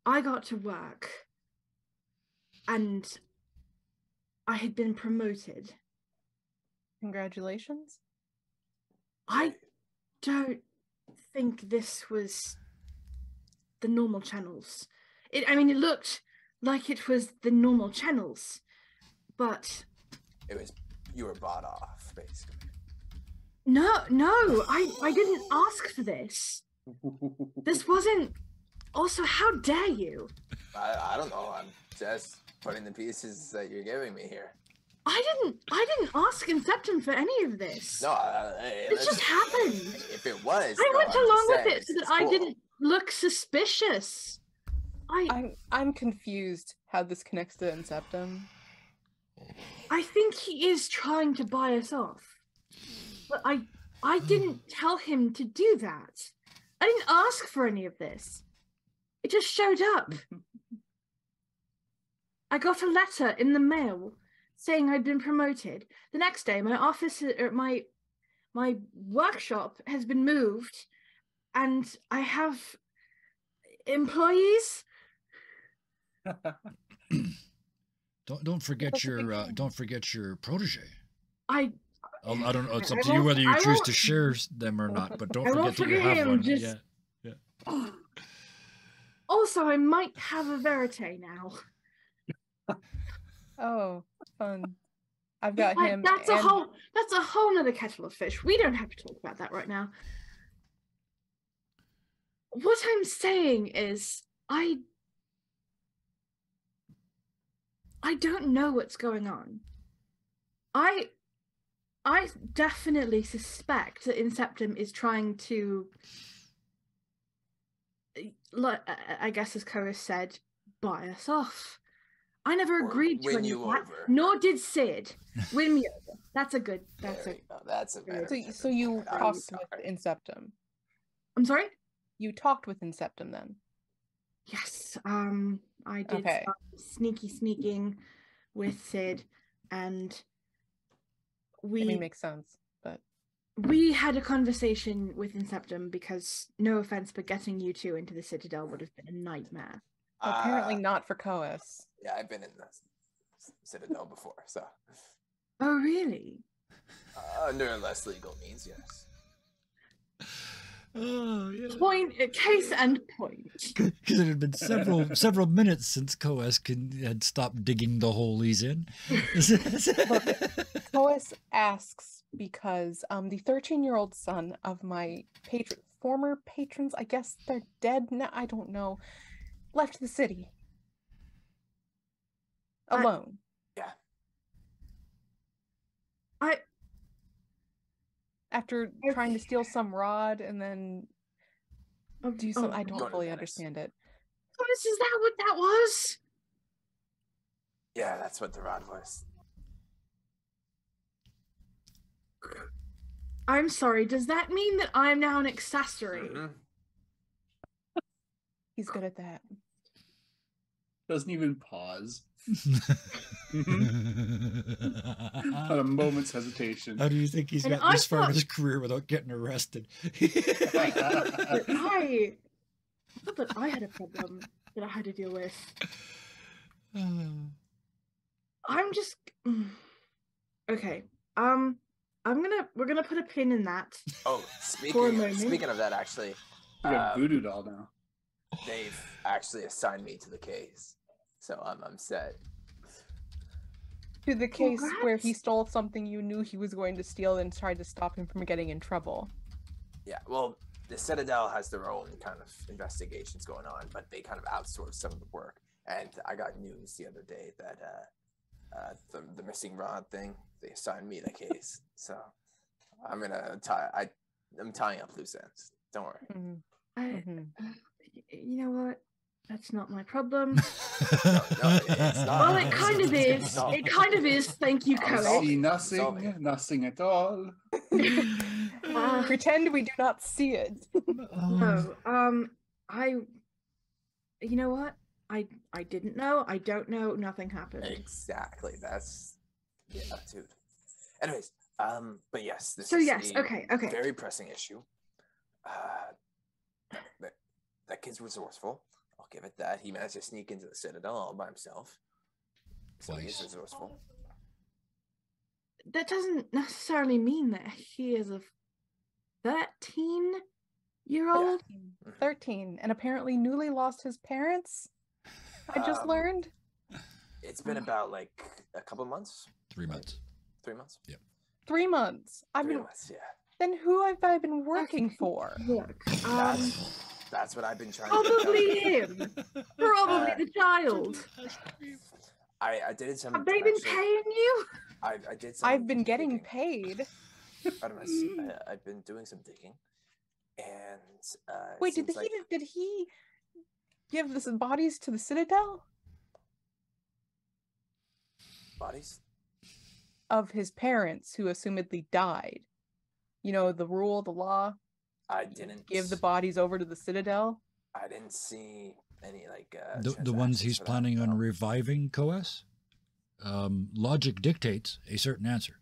I got to work and I had been promoted. congratulations? I don't think this was the normal channels. It looked like it was the normal channels, but It was you were bought off, basically. no, I didn't ask for this. This wasn't. Also, how dare you? I don't know. I'm just putting the pieces that you're giving me here. I didn't ask Inceptum for any of this. No, hey, It just happened. If it was, I no, went I'm along just with saying, it so it's that I cool. didn't look suspicious. I'm confused how this connects to Inceptum. I think he is trying to buy us off. But I didn't tell him to do that. I didn't ask for any of this. It just showed up. I got a letter in the mail saying I'd been promoted. The next day, my office or my workshop has been moved, and I have employees. Don't forget That's a big your thing. don't forget your protege. I I don't know. It's up I to you won't- whether you I choose won't- to share them or not. But don't I won't forget that you forget have him, one. just- Yeah. also I might have a verite now. Oh, fun. I've got But him. that's and a whole nother kettle of fish. We don't have to talk about that right now. What I'm saying is I don't know what's going on. I definitely suspect that Inceptum is trying to, I guess as Koa said, buy us off. I never Or agreed to win any you of that, over. nor did Sid. Win me over. That's a good. That's There a. you go. That's a better. so you term. talked I'm with sorry. Inceptum. I'm sorry. You talked with Inceptum then. Yes. I did Okay. some sneaking with Sid, and we Makes sense, but we had a conversation with Inceptum because, no offense, but getting you two into the Citadel would have been a nightmare. apparently not for Coas. Yeah, I've been in the Citadel before, so Oh, really? under less legal means, yes. Oh yeah. Case and point. Because it had been several minutes since Coas had stopped digging the hole he's in. Coas asks because the 13-year-old son of my former patrons, I guess they're dead now, I don't know, left the city alone. Yeah. After trying to steal some rod and then do some, I don't Go to fully Venice. understand it. Is that what that was? Yeah, that's what the rod was. I'm sorry, does that mean that I'm now an accessory? Mhm. He's good at that. Doesn't even pause. Not a moment's hesitation. How do you think he's And got this I far in thought- his career without getting arrested? I thought that I had a problem that I had to deal with. I'm just okay. We're gonna put a pin in that. Oh, For a moment. speaking of that, actually, We got voodoo doll now. they've actually assigned me to the case, so I'm set. To the case where he Congrats. stole something you knew he was going to steal and tried to stop him from getting in trouble. Yeah, well, the Citadel has their own kind of investigations going on, but they kind of outsource some of the work. And I got news the other day that the missing rod thing, they assigned me the case. So I'm tying up loose ends. Don't worry. Mm-hmm. You know what? That's not my problem. No, it's not. Well, it kind of is. It kind of is. Thank you, I Cody. see nothing, nothing at all. Pretend we do not see it. No. You know what? I didn't know. I don't know. Nothing happened. Exactly. That's dude. Anyways, but yes, this So is yes, a okay. very pressing issue. That kid's resourceful. I'll give it that. He managed to sneak into the Citadel all by himself. So he's Twice. resourceful. That doesn't necessarily mean that he is a 13-year-old. 13, and apparently newly lost his parents. I just learned. It's been about like a couple months. 3 months. 3 months. 3 months. I've 3 been. months. Yeah. Then who have I been working for? Look, That's what I've been trying probably to him. Probably the child. I did some. Have they been paying you? I did some. I've been getting digging. paid. Artemis, I've been doing some digging, and it Wait, seems like did he give the bodies to the Citadel bodies? of his parents who assumedly died? You know, the rule, the law. I didn't Give the bodies over to the Citadel. I didn't see any like The ones transactions he's for that, planning on no. reviving Coes? Logic dictates a certain answer.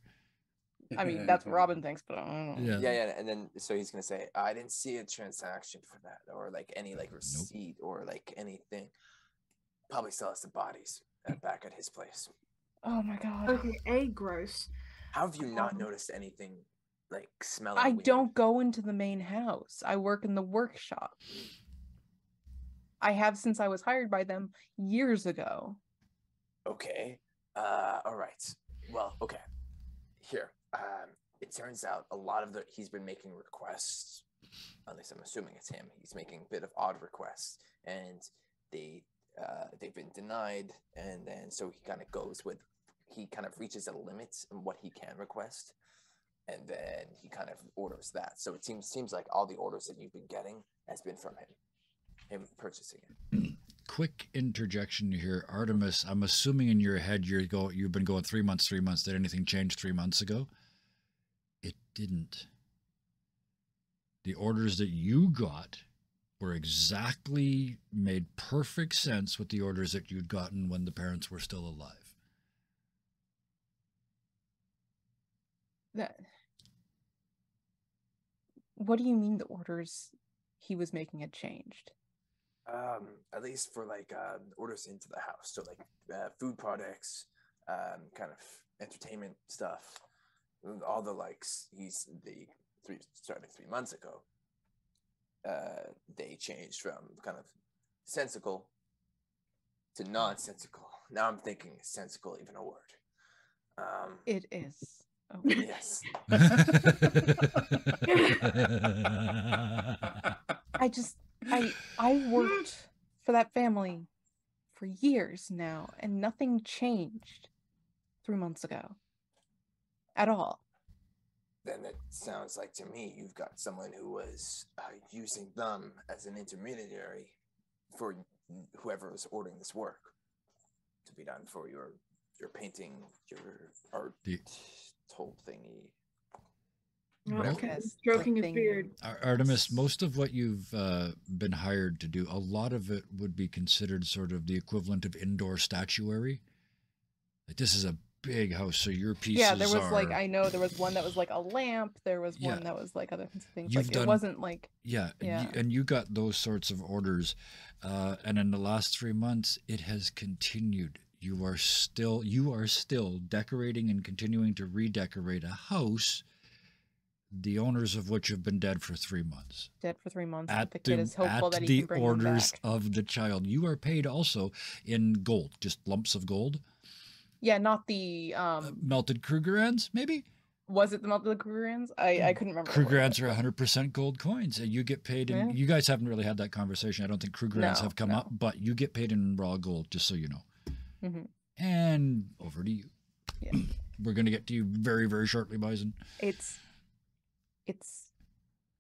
I mean, that's what Robin thinks, but I don't know. Yeah, and then so he's gonna say, I didn't see a transaction for that, or like any like receipt or like anything. Probably still has the bodies back at his place. Oh my god. Okay, gross. How have you not noticed anything like smelling? I weird? don't go into the main house. I work in the workshop. I have since I was hired by them years ago. Okay. All right. Well, okay. Here. It turns out a lot of he's been making requests. At least I'm assuming it's him. He's making a bit of odd requests, and they've been denied. And then so he kind of reaches a limit on what he can request, and then he kind of orders that. So it seems like all the orders that you've been getting has been from him purchasing it. Quick interjection here, Artemis. I'm assuming in your head you've been going 3 months. Did anything change 3 months ago? It didn't. The orders that you got were exactly made perfect sense with the orders that you'd gotten when the parents were still alive. What do you mean the orders he was making had changed? At least for like orders into the house, so like food products, kind of entertainment stuff, all the likes. Starting 3 months ago. They changed from kind of sensical to nonsensical. Now I'm thinking is sensical even a word? It is. Oh. Yes. I worked for that family for years now, and nothing changed 3 months ago at all. Then it sounds like to me you've got someone who was using them as an intermediary for whoever is ordering this work to be done for your painting, your art whole thingy. Okay. Stroking his beard. Artemis, most of what you've been hired to do, a lot of it would be considered sort of the equivalent of indoor statuary. Like, this is a big house, so your pieces Yeah, there was are... like, I know there was one that was like a lamp, there was one that was like other things. You've like done... it wasn't like... Yeah, yeah. and you got those sorts of orders. And in the last 3 months, it has continued. You are still decorating and continuing to redecorate a house, the owners of which have been dead for 3 months. Dead for 3 months. But the kid is hopeful that he the can bring orders them back. of the child. You are paid also in gold, just lumps of gold. Yeah, not the Melted Krugerrands, maybe? Was it the melted Krugerrands? I couldn't remember. Krugerrands are 100% gold coins, and you get paid in. Yeah. You guys haven't really had that conversation. I don't think Krugerrands have come No. up, but you get paid in raw gold, just so you know. Mhm. And over to you. Yeah. We're going to get to you very, very shortly, Bison. It's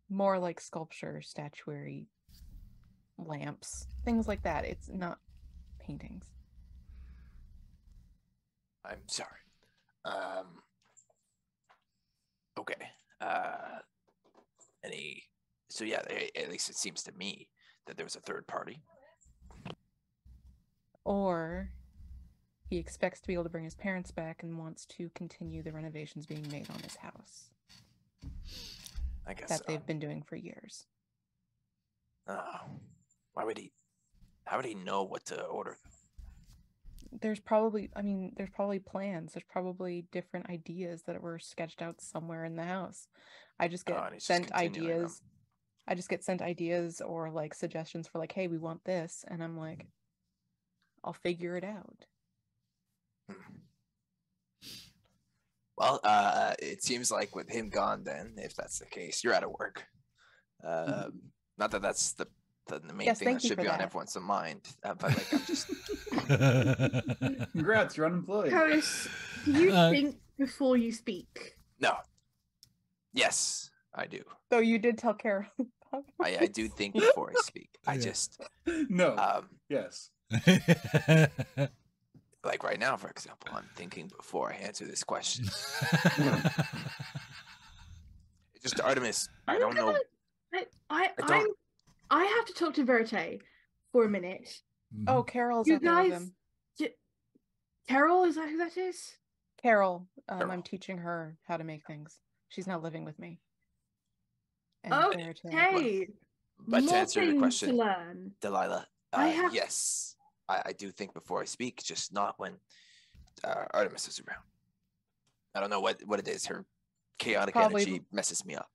more like sculpture, statuary, lamps, things like that. It's not paintings. I'm sorry. Okay. So yeah, at least it seems to me that there was a third party. Or he expects to be able to bring his parents back and wants to continue the renovations being made on his house I guess that so. they've been doing for years. Why would he? How would he know what to order? There's probably plans. There's probably different ideas that were sketched out somewhere in the house. I just get And he's just sent continuing them. ideas. I just get sent ideas or like suggestions for like, hey, we want this, and I'm like, I'll figure it out. Well, it seems like with him gone, then if that's the case, you're out of work. Not that that's the main Yes, thing thank that you should for be on that. everyone's mind. But like, I'm just Congrats, you're unemployed. Curtis, do you think before you speak? no. Yes, I do. So you did tell Carol. I do think before I speak. I Yeah. just No. Yes. like right now, for example, I'm thinking before I answer this question. Just Artemis, I don't know. I have to talk to Verite for a minute. Oh, Carol's You out there with guys, him. Carol, is that who that is? Carol, Carol. I'm teaching her how to make things. She's now living with me. And Oh, Verite- hey. But to More answer your things question, to learn. Delilah, I have- yes, I do think before I speak, just not when Artemis is around. I don't know what it is. Her chaotic Probably- energy messes me up.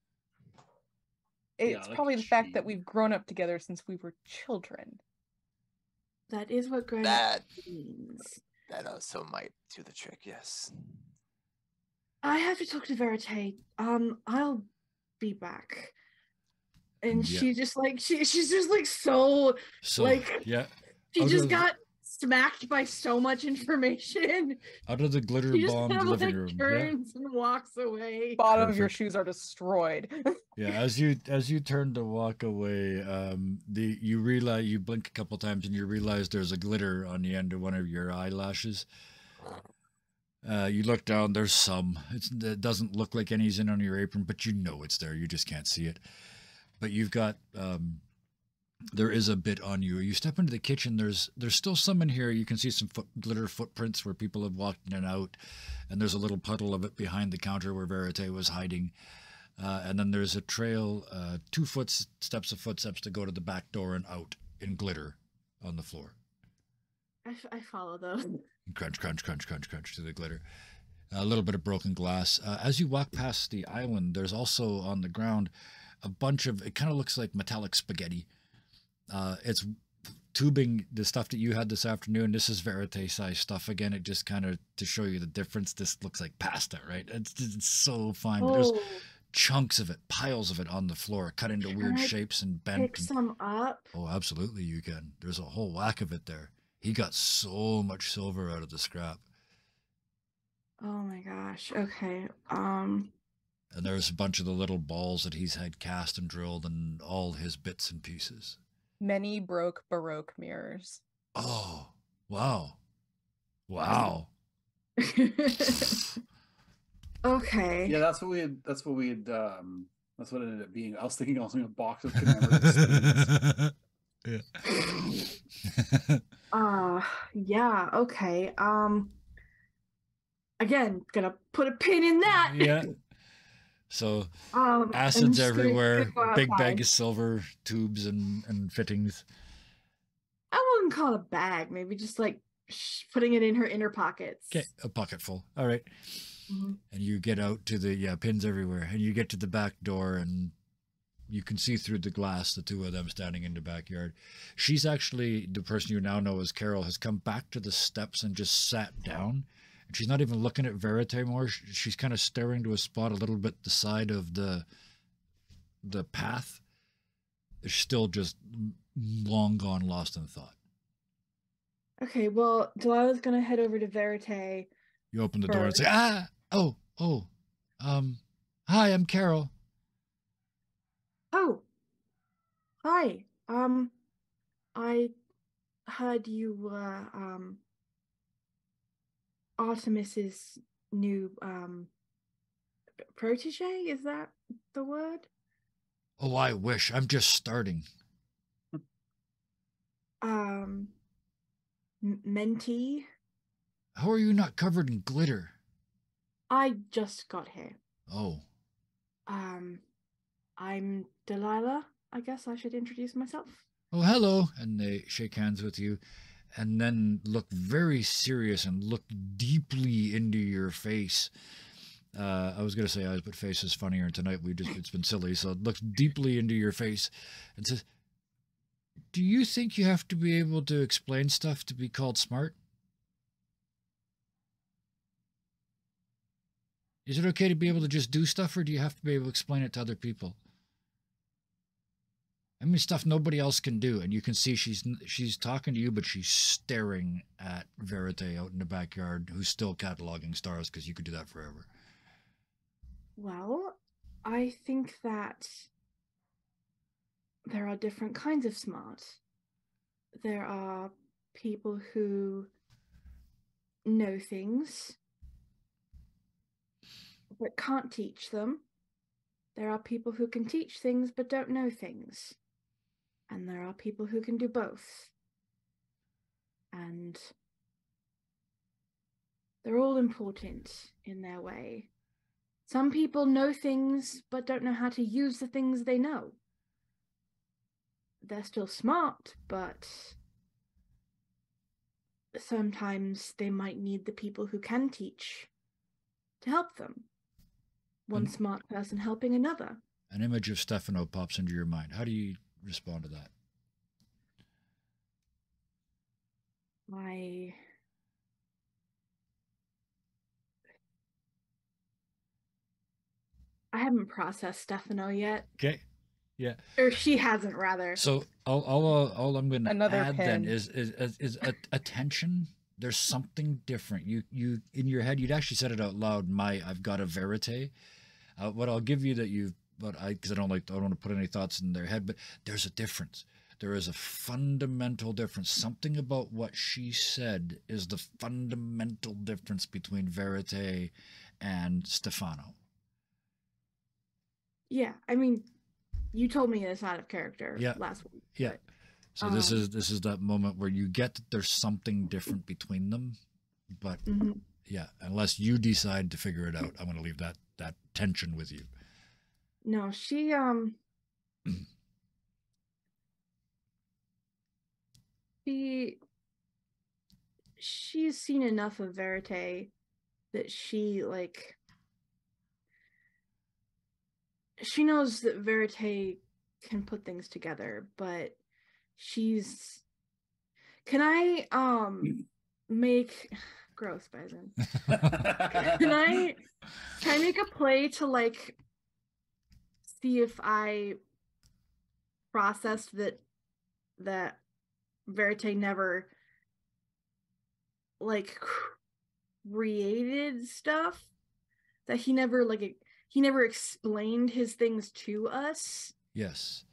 It's like probably the fact that she- we've grown up together since we were children. That is what grown That means. that also might do the trick. Yes. I have to talk to Verite. I'll be back. And Yeah. she just like she's just like so like yeah, she I'll just go- got smacked by so much information. out of the glitter She just bombed kind of living like room. Yeah. turns and walks away. Bottom of your Perfect. shoes are destroyed. Yeah, as you turn to walk away, you realize you blink a couple times and you realize there's a glitter on the end of one of your eyelashes. You look down, there's some. It doesn't look like any's in on your apron, but you know it's there. You just can't see it. But you've got there is a bit on you. You step into the kitchen. There's still some in here. You can see some glitter footprints where people have walked in and out, and there's a little puddle of it behind the counter where Verite was hiding. And then there's a trail, 2 steps of footsteps to go to the back door and out in glitter on the floor. I follow them. Crunch, crunch, crunch, crunch, crunch to the glitter. A little bit of broken glass. As you walk past the island, there's also on the ground a bunch of, it kind of looks like metallic spaghetti. It's tubing, the stuff that you had this afternoon. This is Verite size stuff again. It just kind of, to show you the difference, this looks like pasta, right? It's so fine. But there's chunks of it, piles of it on the floor, cut into Can weird I shapes and bent. Pick some up. Oh, absolutely you can. There's a whole whack of it there. He got so much silver out of the scrap. Oh my gosh. Okay. And there's a bunch of the little balls that he's had cast and drilled and all his bits and pieces. Many broke Baroque mirrors. Oh, wow. Wow. Okay. Yeah, that's what we had. That's what it ended up being. I was thinking also a box of commemorative Yeah. Yeah, okay. Again, gonna put a pin in that. Yeah. So I'm acids just gonna everywhere, go big bag outside. of silver tubes and fittings. I wouldn't call it a bag. Maybe just like putting it in her inner pockets. Okay, a pocket full. All right. Mm-hmm. And you get out to the pins everywhere, and you get to the back door, and you can see through the glass the two of them standing in the backyard. She's actually, the person you now know as Carol, has come back to the steps and just sat down. And she's not even looking at Verite anymore. She's kind of staring to a spot a little bit the side of the path. She's still just long gone, lost in thought. Okay, well, Delilah's gonna head over to Verite. You open the door and say, "Ah, oh, hi, I'm Carol." Oh, hi. I heard you Artemis's new protege, is that the word? Oh, I wish. I'm just starting. Mentee? How are you not covered in glitter? I just got here. Oh. I'm Delilah. I guess I should introduce myself. Oh, hello. And they shake hands with you and then look very serious and look deeply into your face. I was going to say eyes, but face is funnier. And tonight it's been silly. So it looks deeply into your face and says, do you think you have to be able to explain stuff to be called smart? Is it okay to be able to just do stuff, or do you have to be able to explain it to other people? I mean, stuff nobody else can do, and you can see she's talking to you, but she's staring at Verite out in the backyard, who's still cataloging stars, because you could do that forever. Well, I think that there are different kinds of smart. There are people who know things but can't teach them. There are people who can teach things but don't know things. And there are people who can do both. And they're all important in their way. Some people know things but don't know how to use the things they know. They're still smart, but sometimes they might need the people who can teach to help them. One smart person helping another. An image of Stefano pops into your mind. How do you respond to that? I haven't processed Stefano yet. Okay. Yeah. Or she hasn't, rather. So all I'm going to add pen. then is attention. There's something different. You in your head, you'd actually said it out loud. I've got a verite. What I'll give you that because I don't want to put any thoughts in their head, but there's a difference. There is a fundamental difference. Something about what she said is the fundamental difference between Verite and Stefano. Yeah, I mean, you told me this out of character last week. Yeah. But, so this is that moment where you get that there's something different between them, but yeah, unless you decide to figure it out, I'm going to leave that tension with you. No, she she's seen enough of Verite that she knows that Verite can put things together, but can I make gross Bison. Can I make a play to see if I processed that Verite never created stuff, that he never explained his things to us? Yes.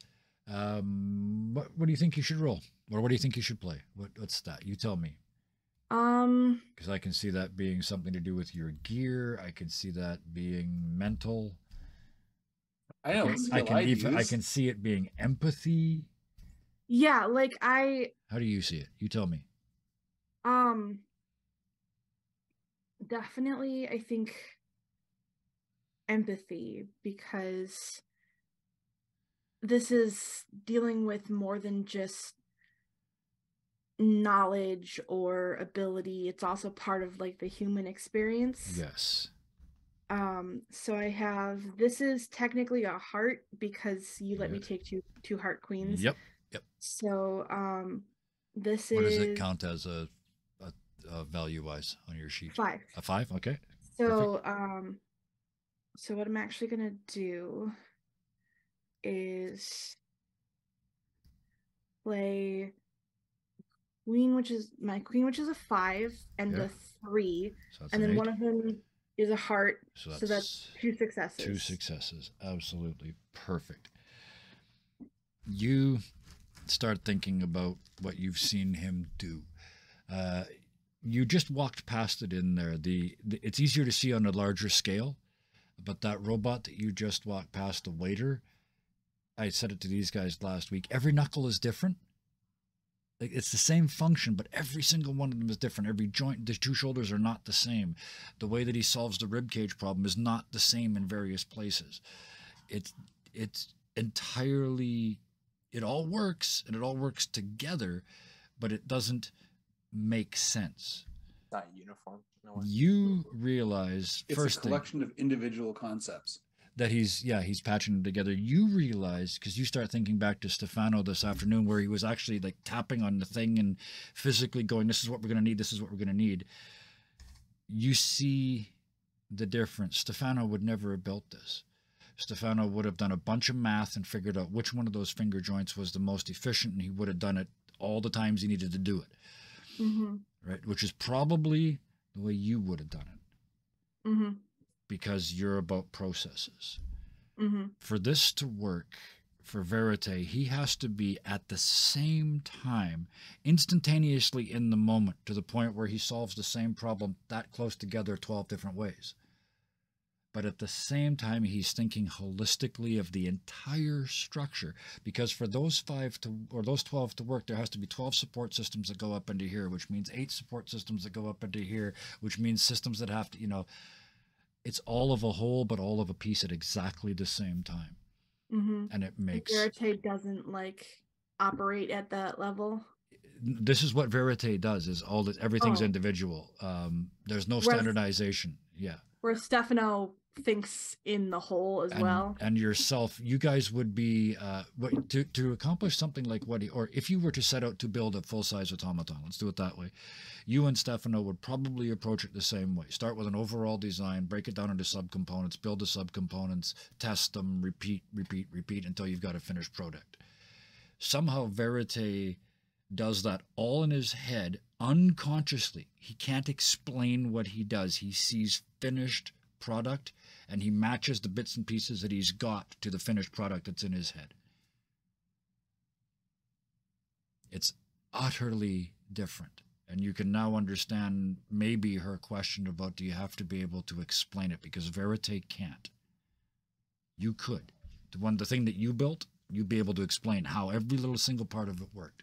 What do you think you should roll? Or what do you think you should play? What's that? You tell me. Because I can see that being something to do with your gear. I can see that being mental. I know. I can see it being empathy. Yeah, How do you see it? You tell me. Definitely, I think empathy, because this is dealing with more than just knowledge or ability. It's also part of like the human experience. Yes. So I have, this is technically a heart because you let me take two heart queens. Yep. Yep. So this What is, does it count as a value wise on your sheet? 5. A 5. Okay. So so what I'm actually gonna do is play queen, which is my queen, which is a 5 and Okay. a 3, So that's and an then 8. one of them is a heart. So So that's 2 successes. 2 successes. Absolutely perfect. You start thinking about what you've seen him do. You just walked past it in there. It's easier to see on a larger scale, but that robot that you just walked past, the waiter, I said it to these guys last week. Every knuckle is different. Like, it's the same function, but every single one of them is different. Every joint, the 2 shoulders are not the same. The way that he solves the rib cage problem is not the same in various places. It's entirely, it all works and it all works together, but it doesn't make sense. Not uniform. No way. You realize It's first a collection of individual concepts. that he's patching them together. You realize, because you start thinking back to Stefano this afternoon, where he was actually like tapping on the thing and physically going, this is what we're going to need, this is what we're going to need. You see the difference. Stefano would never have built this. Stefano would have done a bunch of math and figured out which one of those finger joints was the most efficient, and he would have done it all the times he needed to do it. Mm-hmm. Right? Which is probably the way you would have done it. Mm-hmm. Because you're about processes. Mm-hmm. For this to work, for Verite, he has to be at the same time, instantaneously in the moment, to the point where he solves the same problem that close together 12 different ways. But at the same time, he's thinking holistically of the entire structure. Because for those 5 to, or those 12 to work, there has to be 12 support systems that go up into here, which means 8 support systems that go up into here, which means systems that have to, it's all of a whole, but all of a piece at exactly the same time. Mm-hmm. And it makes... Verite doesn't operate at that level. This is what Verite does, is everything's individual. There's no standardization. Yeah. Where Stefano thinks in the whole as well. And yourself, you guys would be, to accomplish something like or if you were to set out to build a full-size automaton, let's do it that way, you and Stefano would probably approach it the same way. Start with an overall design, break it down into subcomponents, build the subcomponents, test them, repeat until you've got a finished product. Somehow Verite does that all in his head unconsciously. He can't explain what he does. He sees finished product and he matches the bits and pieces that he's got to the finished product that's in his head. It's utterly different. And you can now understand maybe her question about, do you have to be able to explain it? Because Verite can't. You could. The thing that you built, you'd be able to explain how every little single part of it worked.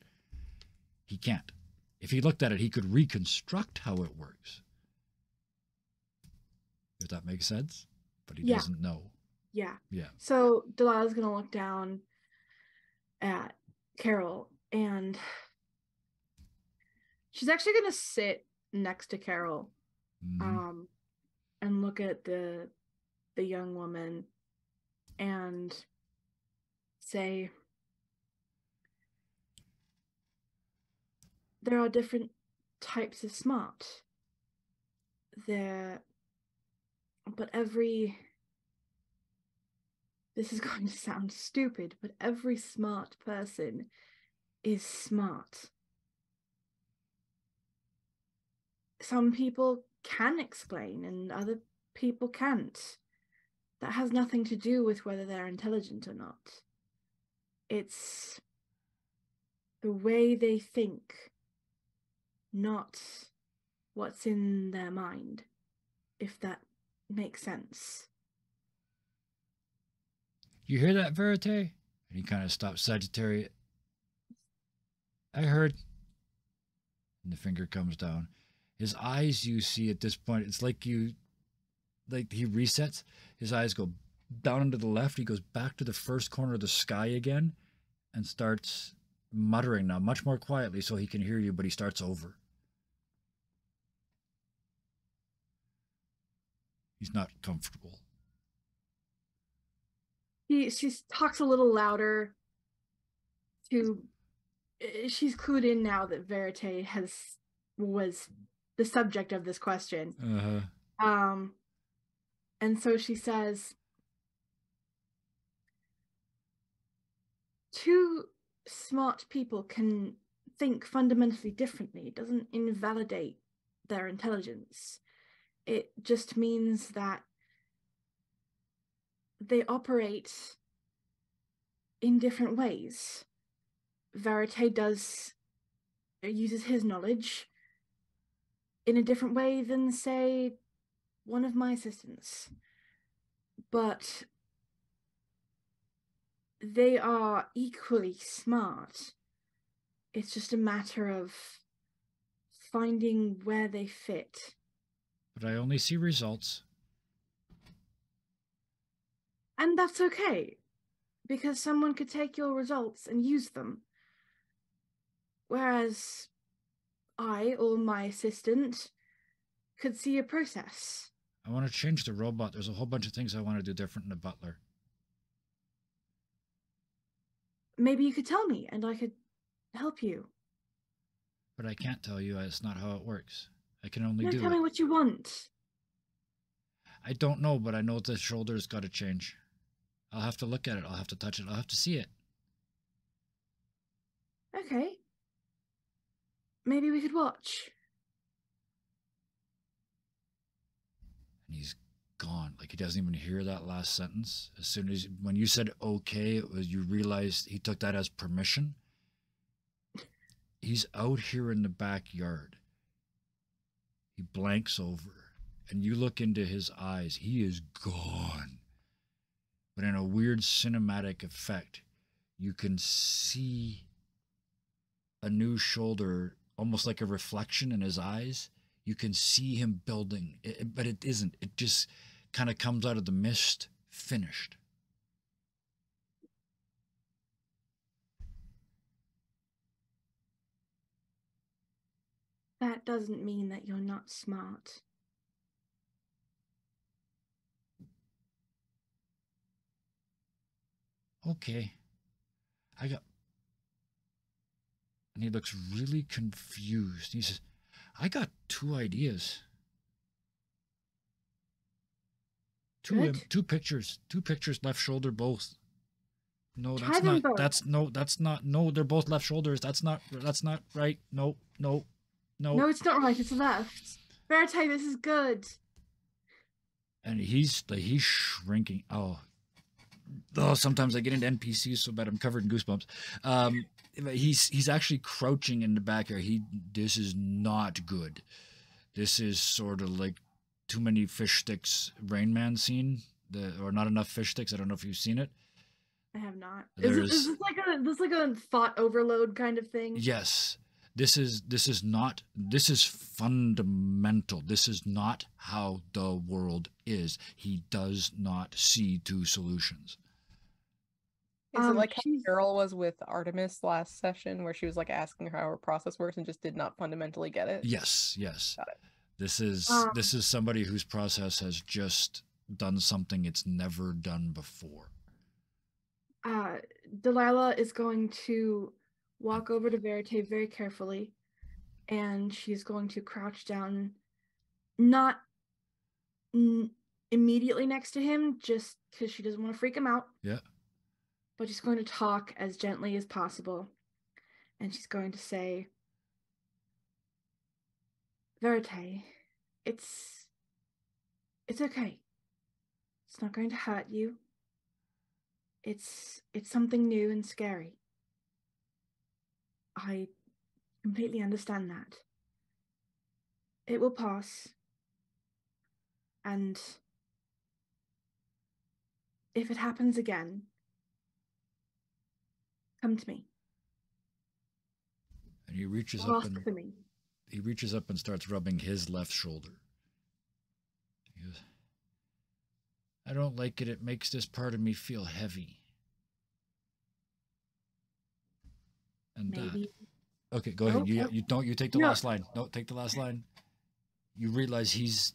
He can't. If he looked at it, he could reconstruct how it works. If that makes sense. But he doesn't know. Yeah. Yeah. So Delilah's going to look down at Carol, and she's actually going to sit next to Carol, and look at the young woman and say, there are different types of smart. This is going to sound stupid, but every smart person is smart. Some people can explain and other people can't. That has nothing to do with whether they're intelligent or not. It's the way they think, not what's in their mind, if that makes sense. You hear that, Verite? And he kind of stops Sagittarius. I heard. And the finger comes down. His eyes, you see at this point, it's like he resets. His eyes go down into the left. He goes back to the first corner of the sky again and starts muttering now, much more quietly so he can hear you, but he starts over. He's not comfortable. She talks a little louder. She's clued in now that Verite was the subject of this question. And so she says, two smart people can think fundamentally differently. It doesn't invalidate their intelligence. It just means that they operate in different ways. Verite uses his knowledge in a different way than, say, one of my assistants. But they are equally smart. It's just a matter of finding where they fit. But I only see results. And that's okay, because someone could take your results and use them. Whereas I or my assistant could see a process. I want to change the robot. There's a whole bunch of things I want to do different in the butler. Maybe you could tell me and I could help you. But I can't tell you. It's not how it works. I can only do it. Tell me what you want. I don't know, but I know the shoulder's got to change. I'll have to look at it. I'll have to touch it. I'll have to see it. Okay. Maybe we could watch. And he's gone. Like, he doesn't even hear that last sentence. As soon as, when you said okay, it was, you realized he took that as permission. He's out here in the backyard. He blanks over, and you look into his eyes. He is gone. But in a weird cinematic effect, you can see a new shoulder, almost like a reflection in his eyes. You can see him building, but it isn't. It just kind of comes out of the mist, finished. That doesn't mean that you're not smart. Okay. And he looks really confused. He says, I got two ideas. Two pictures. Two pictures, left shoulder, both. No, Try that's them not. both. That's not. No, they're both left shoulders. That's not right. No. No, it's not right. It's left. Verite, this is good. And he's shrinking. Oh, sometimes I get into NPCs so bad I'm covered in goosebumps. He's actually crouching in the back here. This is not good. This is sort of like too many fish sticks Rain Man scene, or not enough fish sticks. I don't know if you've seen it. I have not. Is this like a thought overload kind of thing? Yes. This is fundamental. This is not how the world is. He does not see two solutions. Is it like how Carol was with Artemis last session, where she was like asking her how her process works and just did not fundamentally get it? Yes. Got it. This is somebody whose process has just done something it's never done before. Delilah is going to walk over to Verite very carefully, and she's going to crouch down, not immediately next to him, just because she doesn't want to freak him out. Yeah. But she's going to talk as gently as possible, and she's going to say, Verite, it's okay. It's not going to hurt you. It's something new and scary. I completely understand that. It will pass. And if it happens again, come to me. And he reaches up and starts rubbing his left shoulder. He goes, I don't like it. It makes this part of me feel heavy. And Maybe. that. Okay, go ahead. Okay. You take the No. last line. No, take the last line. You realize he's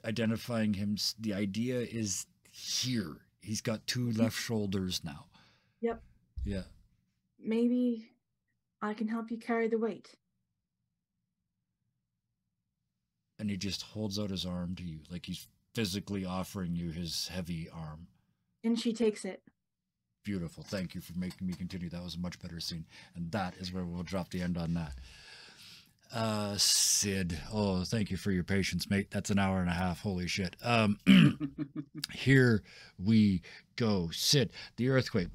identifying him. The idea is here. He's got two left shoulders now. Yep. Yeah. Maybe I can help you carry the weight. And he just holds out his arm to you, like he's physically offering you his heavy arm. And she takes it. Beautiful. Thank you for making me continue. That was a much better scene. And that is where we'll drop the end on that. Sid. Oh, thank you for your patience, mate. That's an hour and a half. Holy shit. Here we go. Sid, the earthquake.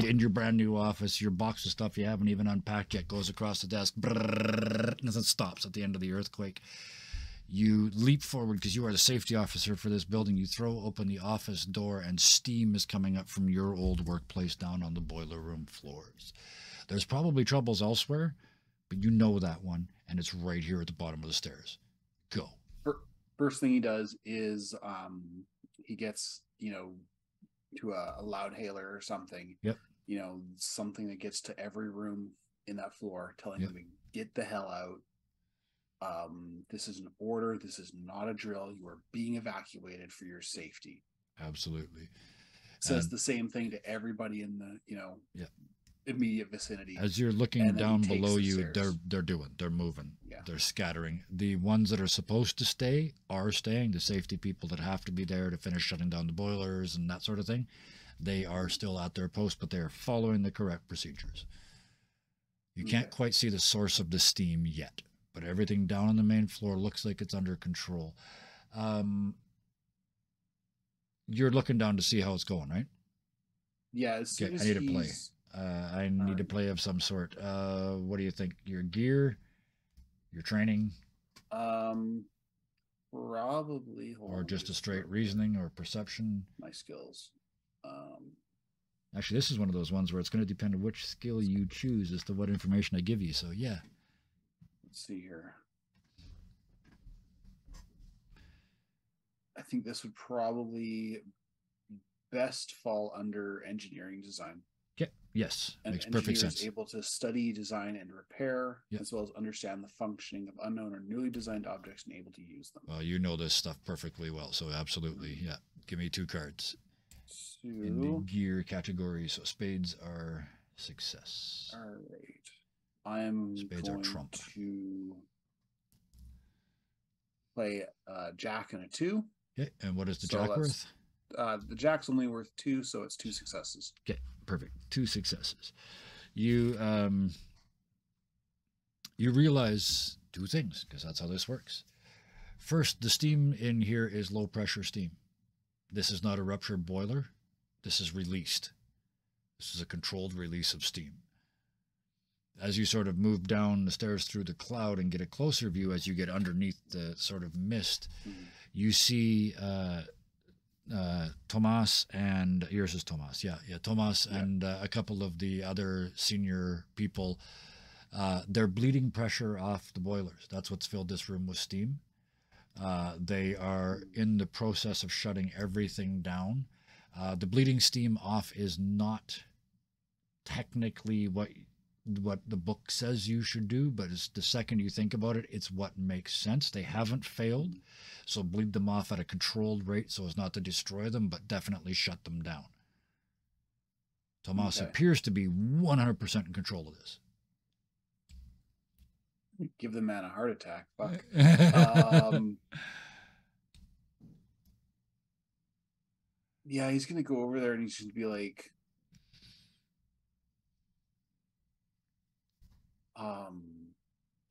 In your brand new office, your box of stuff you haven't even unpacked yet goes across the desk. And then stops at the end of the earthquake. You leap forward because you are the safety officer for this building. You throw open the office door and steam is coming up from your old workplace down on the boiler room floors. There's probably troubles elsewhere, but you know that one, and it's right here at the bottom of the stairs. Go. First thing he does is he gets, to a loud hailer or something. Yep. Something that gets to every room in that floor, telling Yep. them to get the hell out. This is an order. This is not a drill. You are being evacuated for your safety. Absolutely. Says the same thing to everybody in the, Yep. immediate vicinity. As you're looking And then down he takes below the you, stairs. they're moving. Yeah. They're scattering. The ones that are supposed to stay are staying. The safety people that have to be there to finish shutting down the boilers and that sort of thing, they are still at their post, but they're following the correct procedures. You can't Okay. quite see the source of the steam yet, but everything down on the main floor looks like it's under control. You're looking down to see how it's going, right? Yeah, as soon Okay, as I need to play. he's- I need a play of some sort. What do you think? Your gear, your training, Probably. hold or on, just a just straight throw reasoning or perception? my skills. Actually, this is one of those ones where it's going to depend on which skill you choose as to what information I give you. So, yeah. Let's see here. I think this would probably best fall under engineering design. Okay. Yes. An Makes perfect engineer is sense. able to study, design, and repair, Yep. as well as understand the functioning of unknown or newly designed objects and able to use them. Well, you know this stuff perfectly well. So, absolutely. Yeah. Give me 2 cards in the So, gear category. So, spades are success. all right. I'm Spades are going trump. to play a jack and a 2. Okay. And what is the So jack that's- worth? The jack's only worth 2, so it's 2 successes. Okay, perfect. 2 successes. You realize 2 things, because that's how this works. First, the steam in here is low pressure steam. This is not a ruptured boiler. This is released. This is a controlled release of steam. As you sort of move down the stairs through the cloud and get a closer view, as you get underneath the sort of mist, Mhm. you see Tomas and yours is Tomas. Yeah. Tomas Yeah. and a couple of the other senior people. They're bleeding pressure off the boilers. That's what's filled this room with steam. They are in the process of shutting everything down. The bleeding steam off is not technically what the book says you should do, but it's the second you think about it, it's what makes sense. They haven't failed, so bleed them off at a controlled rate so as not to destroy them, but definitely shut them down. Tomas Okay. appears to be 100% in control of this. Give the man a heart attack. Fuck. Yeah, he's gonna go over there and he's gonna be like,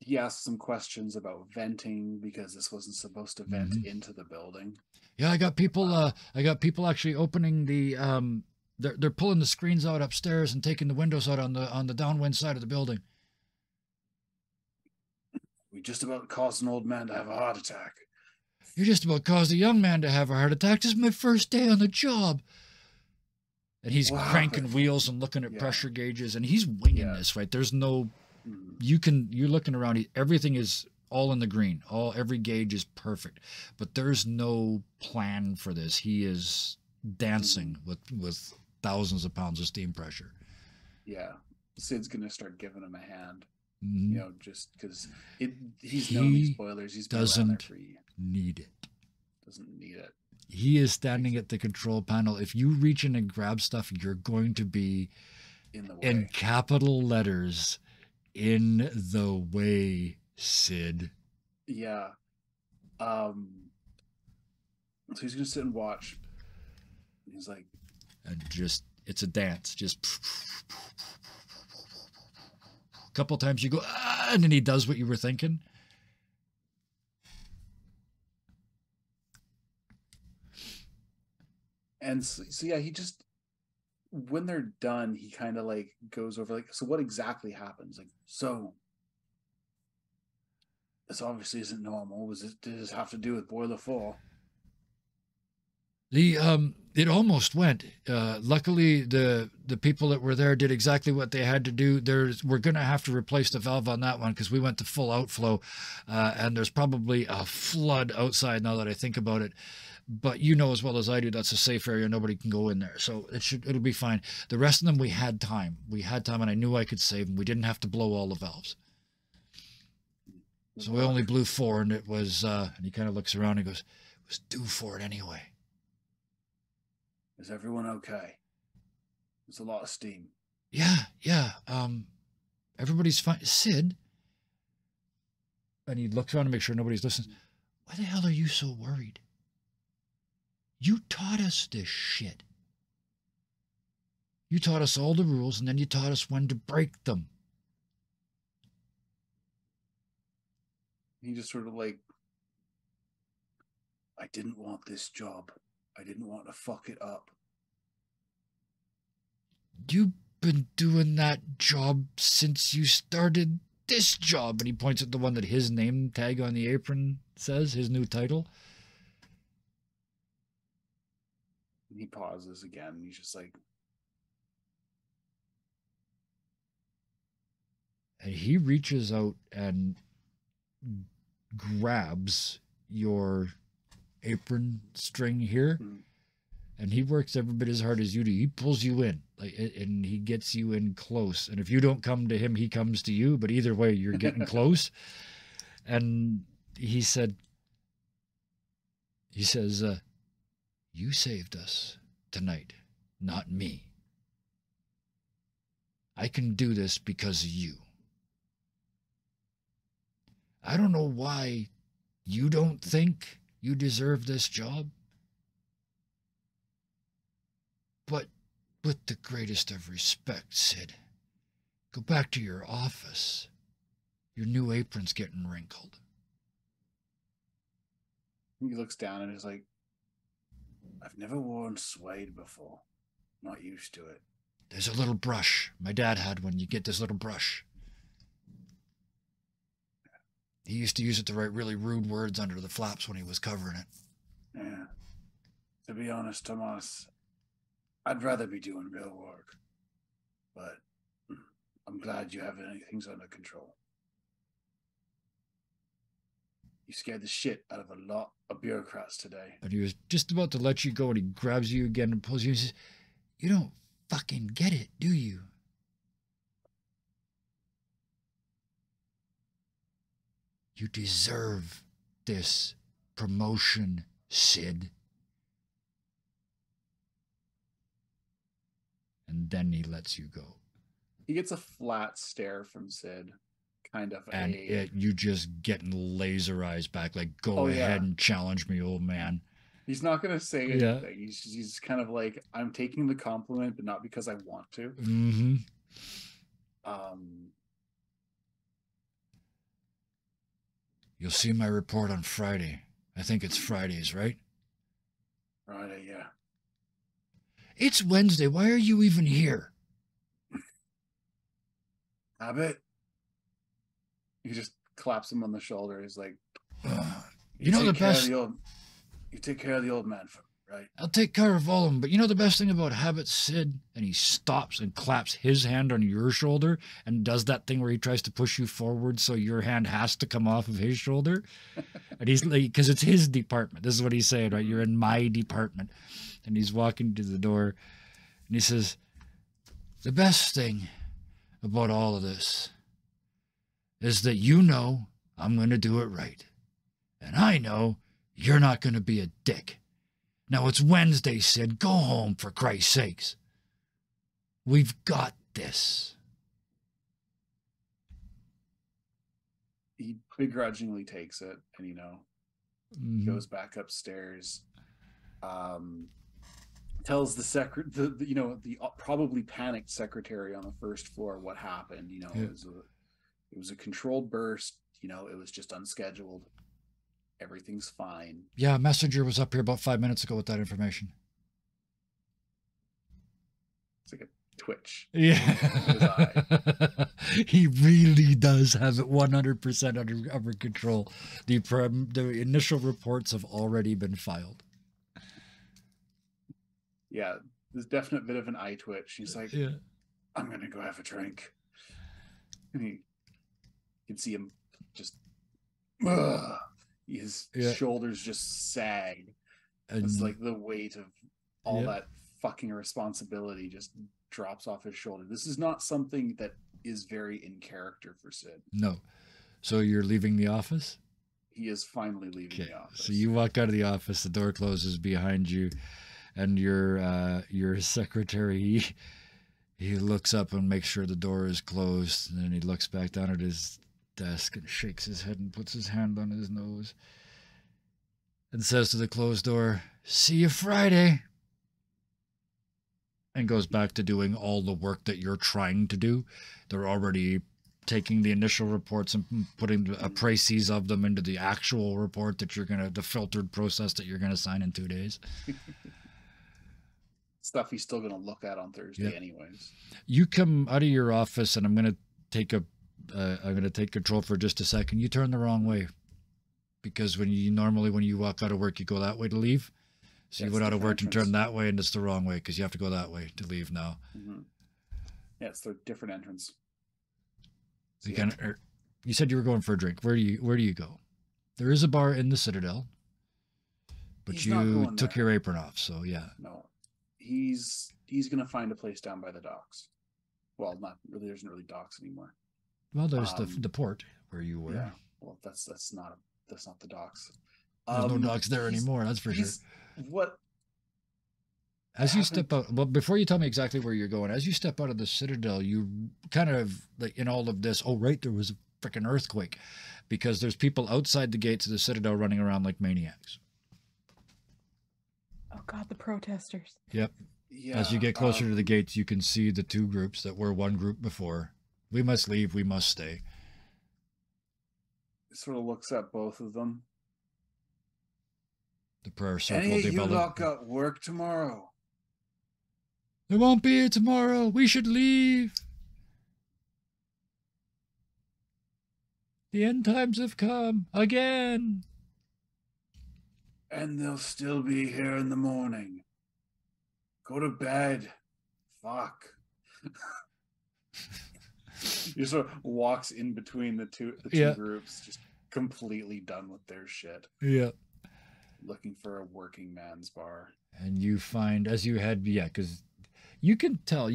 he asks some questions about venting because this wasn't supposed to vent Mhm. into the building. Yeah, I got people actually opening the they're pulling the screens out upstairs and taking the windows out on the downwind side of the building. We just about caused an old man to have a heart attack. You just about caused a young man to have a heart attack. This is my first day on the job. And he's What cranking happened? wheels and looking at Yeah. pressure gauges, and he's winging Yeah. this, right? There's no, Mhm. you're looking around, everything is all in the green. Every gauge is perfect, but there's no plan for this. He is dancing with thousands of pounds of steam pressure. Yeah. Sid's gonna start giving him a hand. Mhm. You know, just because he's known these He spoilers. He's been around there doesn't for years. need it. Doesn't need it. He is standing at the control panel. If you reach in and grab stuff, you're going to be In the way. in capital letters, in the way, Sid. Yeah. So he's gonna sit and watch. He's like, And just, it's a dance. Just a couple times you go, ah, and then he does what you were thinking. and so yeah, he just, when they're done, he kind of like goes over like, so what exactly happens? Like, so this obviously isn't normal. Did this have to do with Boiler 4? It almost went. Luckily, the people that were there did exactly what they had to do. We're going to have to replace the valve on that one because we went to full outflow, and there's probably a flood outside now that I think about it. But you know as well as I do, that's a safe area. Nobody can go in there, so it'll be fine. The rest of them, we had time. And I knew I could save them. We didn't have to blow all the valves. So we only blew 4, and it was. And he kind of looks around and goes, "It was due for it anyway." Is everyone okay? There's a lot of steam. Yeah. Everybody's fine. Sid. And he looks around to make sure nobody's listening. Why the hell are you so worried? You taught us this shit. You taught us all the rules, and then you taught us when to break them. He just sort of like, I didn't want this job. I didn't want to fuck it up. You've been doing that job since you started this job. And he points at the one that his name tag on the apron says, his new title. And he pauses again. He's just like, and he reaches out and grabs your apron string here, and he works every bit as hard as you do. He pulls you in, and he gets you in close. And if you don't come to him, he comes to you. But either way, you're getting close. And he says, "You saved us tonight, not me. I can do this because of you. I don't know why you don't think you deserve this job, but with the greatest of respect, Sid, go back to your office. Your new apron's getting wrinkled." he looks down and is like, I've never worn suede before. Not used to it. There's a little brush. My dad had one. You get this little brush. He used to use it to write really rude words under the flaps when he was covering it. Yeah. To be honest, Tomas, I'd rather be doing real work. But I'm glad you have things under control. You scared the shit out of a lot of bureaucrats today. And he was just about to let you go, and he grabs you again and pulls you and says, "You don't fucking get it, do you? You deserve this promotion, Sid." And then he lets you go. He gets a flat stare from Sid. Kind of. And you just getting laser eyes back, like, go ahead and challenge me, old man. He's not going to say anything. He's kind of like, I'm taking the compliment, but not because I want to. Mm-hmm. You'll see my report on Friday. I think it's Fridays, right? Friday, yeah. It's Wednesday. Why are you even here? Abbott? He just claps him on the shoulder. He's like, you know the best. You take care of the old man for me, right? I'll take care of all of them. But you know the best thing about Habit, Sid? And he stops and claps his hand on your shoulder and does that thing where he tries to push you forward so your hand has to come off of his shoulder. And he's like, because it's his department. This is what he's saying, right? You're in my department. And he's walking to the door and he says, the best thing about all of this is that you know I'm going to do it right. And I know you're not going to be a dick. Now it's Wednesday, Sid. Go home, for Christ's sakes. We've got this. He begrudgingly takes it, and goes back upstairs. Tells the probably panicked secretary on the first floor what happened. It was a controlled burst. It was just unscheduled. Everything's fine. Yeah, Messenger was up here about 5 minutes ago with that information. It's like a twitch. Yeah. His eye. He really does have it 100% under control. The initial reports have already been filed. Yeah, there's definite bit of an eye twitch. He's like, yeah. I'm going to go have a drink. And you can see him just, his shoulders just sag. And it's like the weight of all that fucking responsibility just drops off his shoulder. This is not something that is very in character for Sid. No. So you're leaving the office? He is finally leaving the office. So you walk out of the office, the door closes behind you, and your secretary, he looks up and makes sure the door is closed, and then he looks back down at his desk and shakes his head and puts his hand on his nose and says to the closed door, "See you Friday," and goes back to doing all the work that you're trying to do. They're already taking the initial reports and putting a précis of them into the actual report that the filtered process that you're gonna sign in 2 days. Stuff he's still gonna look at on Thursday, anyways. You come out of your office, and I'm gonna take control for just a second. You turn the wrong way, because when you walk out of work, you go that way to leave. So you went out of work and turned that way, and it's the wrong way because you have to go that way to leave now. Mm-hmm. Yeah, it's the different entrance. So you said you were going for a drink. Where do you go? There is a bar in the Citadel, but you took your apron off, so yeah. No, he's gonna find a place down by the docks. Well, not really. There isn't really docks anymore. Well, there's the port where you were. Yeah. Well, that's not the docks. There's no docks there anymore. That's for sure. What? As you step out, well, before you tell me exactly where you're going, as you step out of the Citadel, you kind of, like, in all of this, oh, right, there was a freaking earthquake, because there's people outside the gates of the Citadel running around like maniacs. Oh, God, the protesters. Yep. Yeah, as you get closer to the gates, you can see the two groups that were one group before. We must leave, we must stay. Sort of looks at both of them. The prayer circle Any of you developed. lot got work tomorrow? There won't be it tomorrow. We should leave. The end times have come again. And they'll still be here in the morning. Go to bed. Fuck. He sort of walks in between the two groups, just completely done with their shit. Yeah. Looking for a working man's bar. And you find, as you head, because you can tell,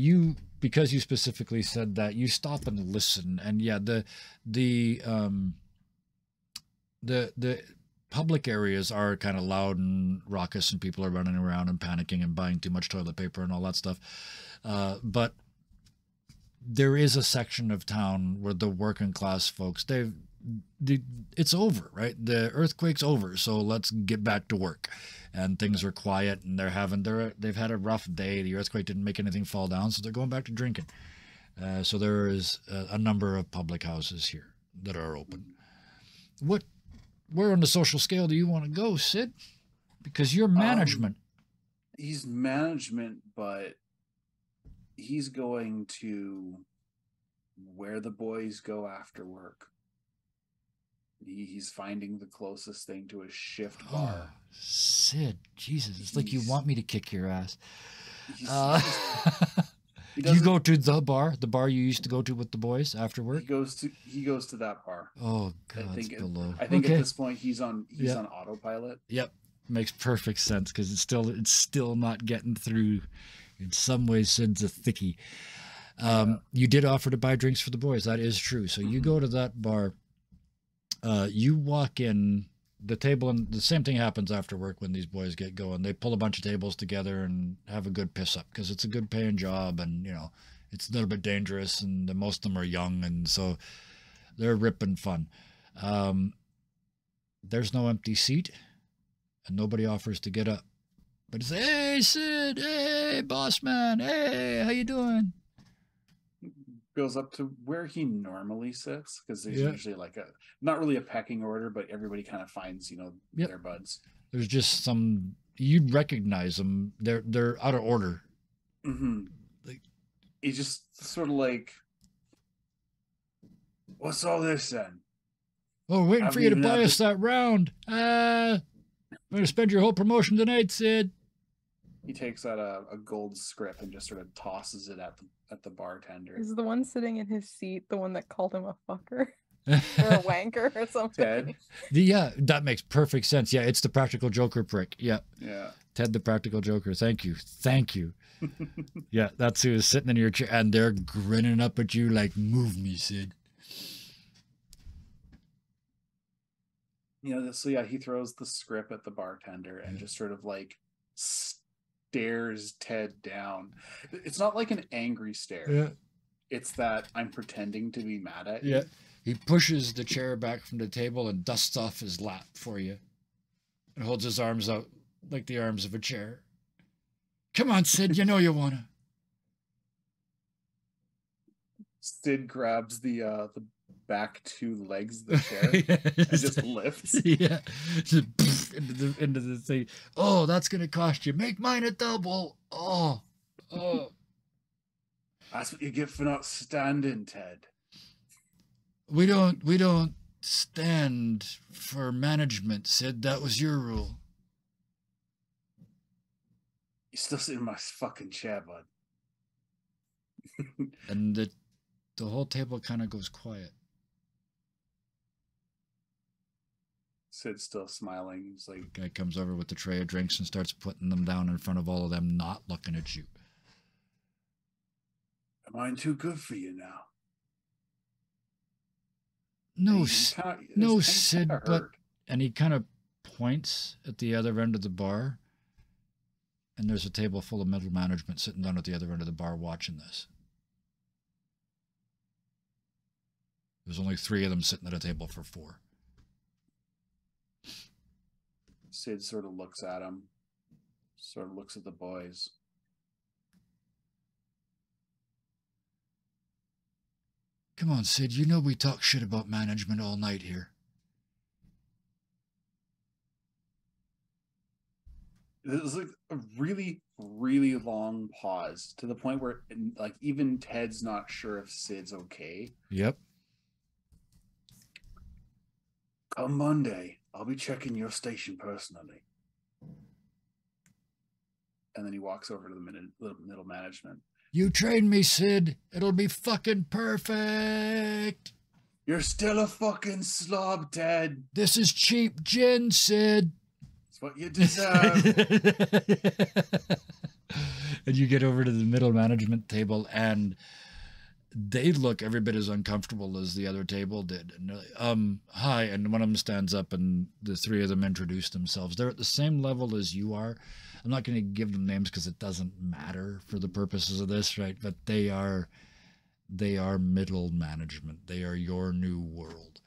because you specifically said that, you stop and listen. And yeah, the public areas are kind of loud and raucous, and people are running around and panicking and buying too much toilet paper and all that stuff. But there is a section of town where the working class folks, it's over, right? The earthquake's over, so let's get back to work. And things are quiet, and they've had a rough day. The earthquake didn't make anything fall down, so they're going back to drinking. So there is a number of public houses here that are open. Where on the social scale do you want to go, Sid? Because you're management. He's management, but he's going to where the boys go after work. He's finding the closest thing to a shift bar. Oh, Sid, Jesus, it's like you want me to kick your ass. You go to the bar you used to go to with the boys after work? He goes to that bar. Oh, God, I think at this point he's on autopilot. Yep, makes perfect sense, because it's still not getting through. In some ways, Sid's a thickie. You did offer to buy drinks for the boys. That is true. So you go to that bar. You walk in the table, and the same thing happens after work when these boys get going. They pull a bunch of tables together and have a good piss up because it's a good paying job, and it's a little bit dangerous, and most of them are young, and so they're ripping fun. There's no empty seat, and nobody offers to get up. But it's, hey, Sid, hey, boss man, hey, how you doing? Goes up to where he normally sits, because there's usually like not really a pecking order, but everybody kind of finds, their buds. There's just some, you recognize them. They're out of order. Mm-hmm. Like, he's just sort of like, what's all this then? Oh, waiting for you to buy us that round. I'm going to spend your whole promotion tonight, Sid. He takes out a gold script and just sort of tosses it at the bartender. Is the one sitting in his seat the one that called him a fucker? Or a wanker or something? Ted? Yeah, that makes perfect sense. Yeah, it's the practical joker prick. Yeah. Yeah. Ted the practical joker. Thank you. Thank you. Yeah, that's who is sitting in your chair, and they're grinning up at you like, move me, Sid. So yeah, he throws the script at the bartender and just sort of like stares Ted down. It's not like an angry stare. Yeah. It's that I'm pretending to be mad at you. Yeah. He pushes the chair back from the table and dusts off his lap for you and holds his arms out like the arms of a chair. Come on, Sid, you know you want to. Sid grabs the back two legs of the chair and just lifts. Yeah. Just into the thing. Oh, that's going to cost you. Make mine a double. Oh. That's what you get for not standing, Ted. We don't stand for management, Sid. That was your rule. You still sit in my fucking chair, bud. And the whole table kind of goes quiet. Sid's still smiling. He's like, Guy comes over with the tray of drinks and starts putting them down in front of all of them, not looking at you. am I too good for you now? No, no, Sid, but... And he kind of points at the other end of the bar. And there's a table full of middle management sitting down at the other end of the bar watching this. There's only 3 of them sitting at a table for 4. Sid sort of looks at him, sort of looks at the boys. Come on, Sid, you know we talk shit about management all night here. There's like a really, really long pause to the point where like even Ted's not sure if Sid's okay. Yep. Come Monday, I'll be checking your station personally. And then he walks over to the middle management. You train me, Sid. It'll be fucking perfect. You're still a fucking slob, Ted. This is cheap gin, Sid. It's what you deserve. And you get over to the middle management table, and they look every bit as uncomfortable as the other table did. And they're like, hi. And one of them stands up, and the 3 of them introduce themselves. They're at the same level as you are. I'm not going to give them names because it doesn't matter for the purposes of this, right? But they are middle management. They are your new world.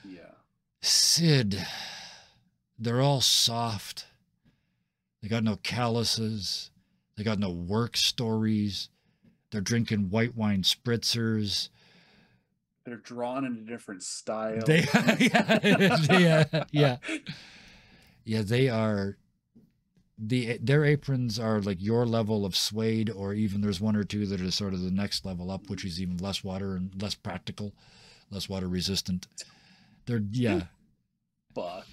Yeah. Sid, they're all soft. They got no calluses. They got no work stories. They're drinking white wine spritzers. They're drawn in a different style. Yeah, they are. Their aprons are like your level of suede, or even there's 1 or 2 that are sort of the next level up, which is even less water and less practical, less water resistant. Fuck.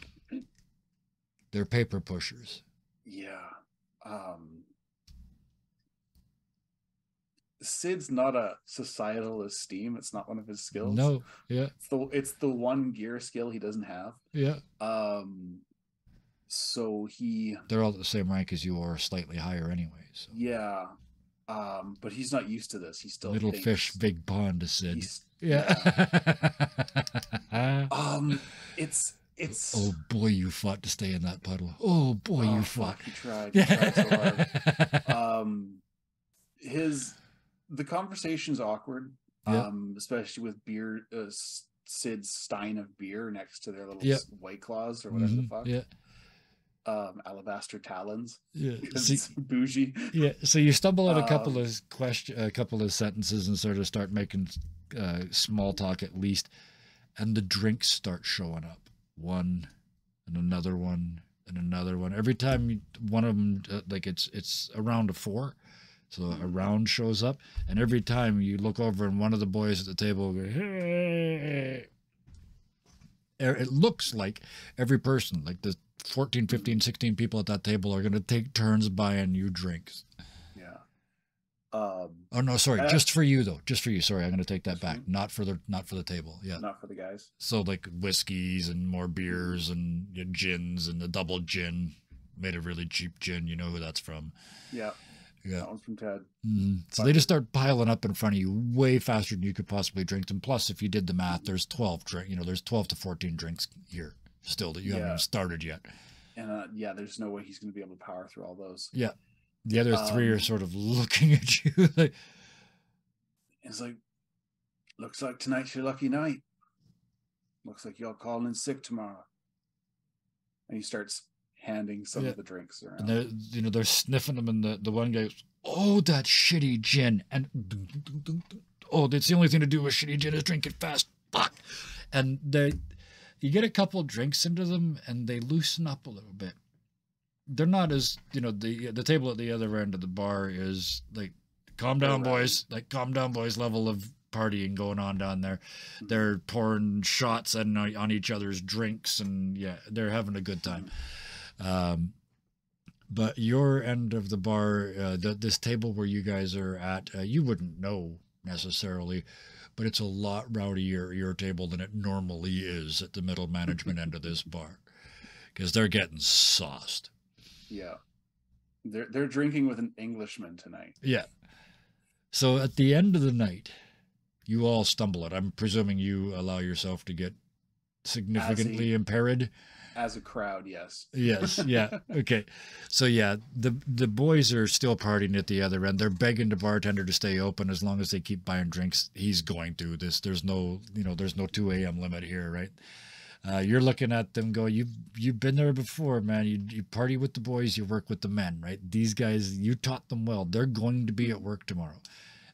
They're paper pushers. Yeah. Sid's not a societal esteem. It's not one of his skills. No. Yeah. It's the one gear skill he doesn't have. Yeah. So they're all at the same rank as you, or slightly higher anyway. So. Yeah. But he's not used to this. He still Little thinks fish, big pond, Sid. he's- Yeah. It's Oh boy, you fought to stay in that puddle. Oh boy, you fought. fuck, he tried so hard. The conversation's awkward. Yeah. Especially with beer, Sid's stein of beer next to their little Yeah. White Claws or whatever the Mhm, fuck. yeah. Alabaster talons. Yeah. Because See, it's bougie. yeah. So you stumble at a Um, couple of sentences and sort of start making small talk at least, and the drinks start showing up. One, and another one, and another one. Every time one of them, like it's a round of 4, so a round shows up, and every time you look over and one of the boys at the table go, hey. It looks like every person, like the 14, 15, 16 people at that table are going to take turns buying you drinks. Yeah. Oh no, sorry, just for you though. Just for you. Sorry, I'm going to take that back. Not for the table. Yeah. Not for the guys. So like whiskeys and more beers and gins and the double gin, made a really cheap gin. You know who that's from. Yeah. Yeah. That one's from Ted. So they just start piling up in front of you way faster than you could possibly drink them. Plus, if you did the math, there's 12 there's 12 to 14 drinks here still that you haven't even started yet. And there's no way he's going to be able to power through all those. Yeah. The other 3 are sort of looking at you like, it's like, looks like tonight's your lucky night. Looks like y'all calling in sick tomorrow. And he starts handing some of the drinks around. and they're sniffing them, and the one guy goes, oh, that shitty gin. And oh, that's the only thing to do with shitty gin is drink it fast. Fuck. And you get a couple drinks into them and they loosen up a little bit. They're not as, the table at the other end of the bar is like, calm down, boys. Like, calm down, boys level of partying going on down there. They're pouring shots on each other's drinks, and yeah, they're having a good time. But your end of the bar, this table where you guys are at, you wouldn't know necessarily, but it's a lot rowdier your table than it normally is at the middle management end of this bar, because they're getting sauced. Yeah, they're drinking with an Englishman tonight. Yeah. So at the end of the night, you all stumble it. I'm presuming you allow yourself to get significantly impaired. As a crowd, yes. Yes, yeah. Okay. So yeah, the boys are still partying at the other end. They're begging the bartender to stay open as long as they keep buying drinks. He's going to. There's no 2 a.m. limit here, right? You're looking at them go, you've been there before, man. You party with the boys, you work with the men, right? These guys, you taught them well. They're going to be at work tomorrow.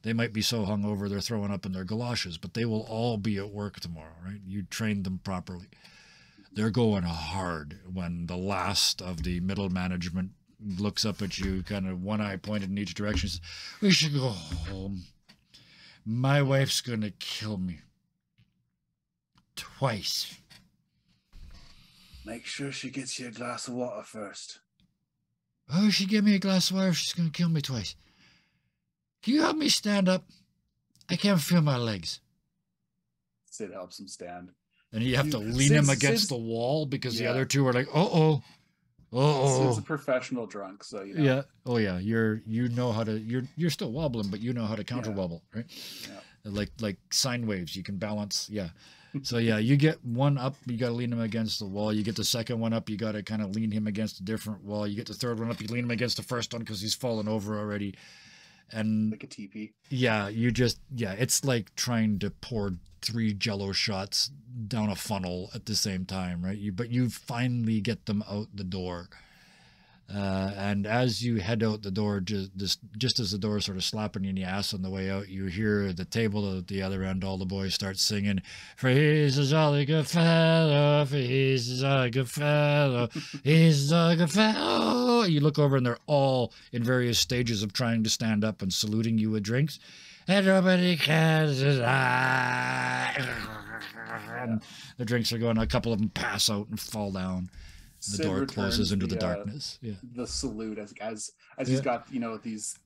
They might be so hungover they're throwing up in their galoshes, but they will all be at work tomorrow, right? You trained them properly. They're going hard when the last of the middle management looks up at you, kind of one eye pointed in each direction, says, we should go home. My wife's going to kill me. Twice. Make sure she gets you a glass of water first. Oh, she gave me a glass of water. She's going to kill me twice. Can you help me stand up? I can't feel my legs. Sid helps him stand. And you have to lean him against the wall because the other two are like, uh-oh. Sid's a professional drunk, so you know. Yeah. Oh yeah. You know how to. You're still wobbling, but you know how to counter wobble, right? Yeah. Like sine waves. You can balance. Yeah. So yeah, you get one up, you got to lean him against the wall. You get the second one up, you got to kind of lean him against a different wall. You get the third one up, you lean him against the first one because he's fallen over already. And like a teepee. Yeah, it's like trying to pour 3 Jello shots down a funnel at the same time, right? But you finally get them out the door. And as you head out the door, just as the door is sort of slapping you in the ass on the way out, you hear the table at the other end, all the boys start singing, for he's a jolly good fellow, for he's a jolly good fellow, he's a jolly good fellow. You look over and they're all in various stages of trying to stand up and saluting you with drinks. And nobody cares. And the drinks are going, a couple of them pass out and fall down. The Sid door closes into the the darkness. Yeah. The salute as he's got, these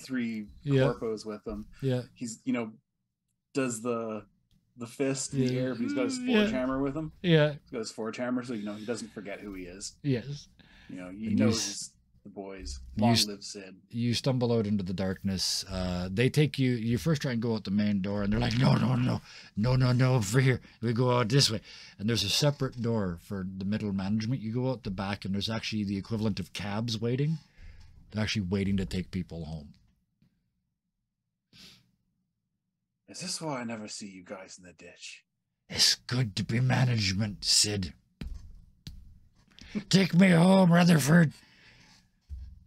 3 corpos with him. Yeah. He's, does the fist in the air, but he's got his forge hammer with him. Yeah. He's got his forge hammer, so he doesn't forget who he is. Yes. He knows the boys. Long live Sid. You stumble out into the darkness. They take you. You first try and go out the main door, and they're like, no, over here. We go out this way. And there's a separate door for the middle management. You go out the back, and there's actually the equivalent of cabs waiting. They're actually waiting to take people home. Is this why I never see you guys in the ditch? It's good to be management, Sid. Take me home, Rutherford.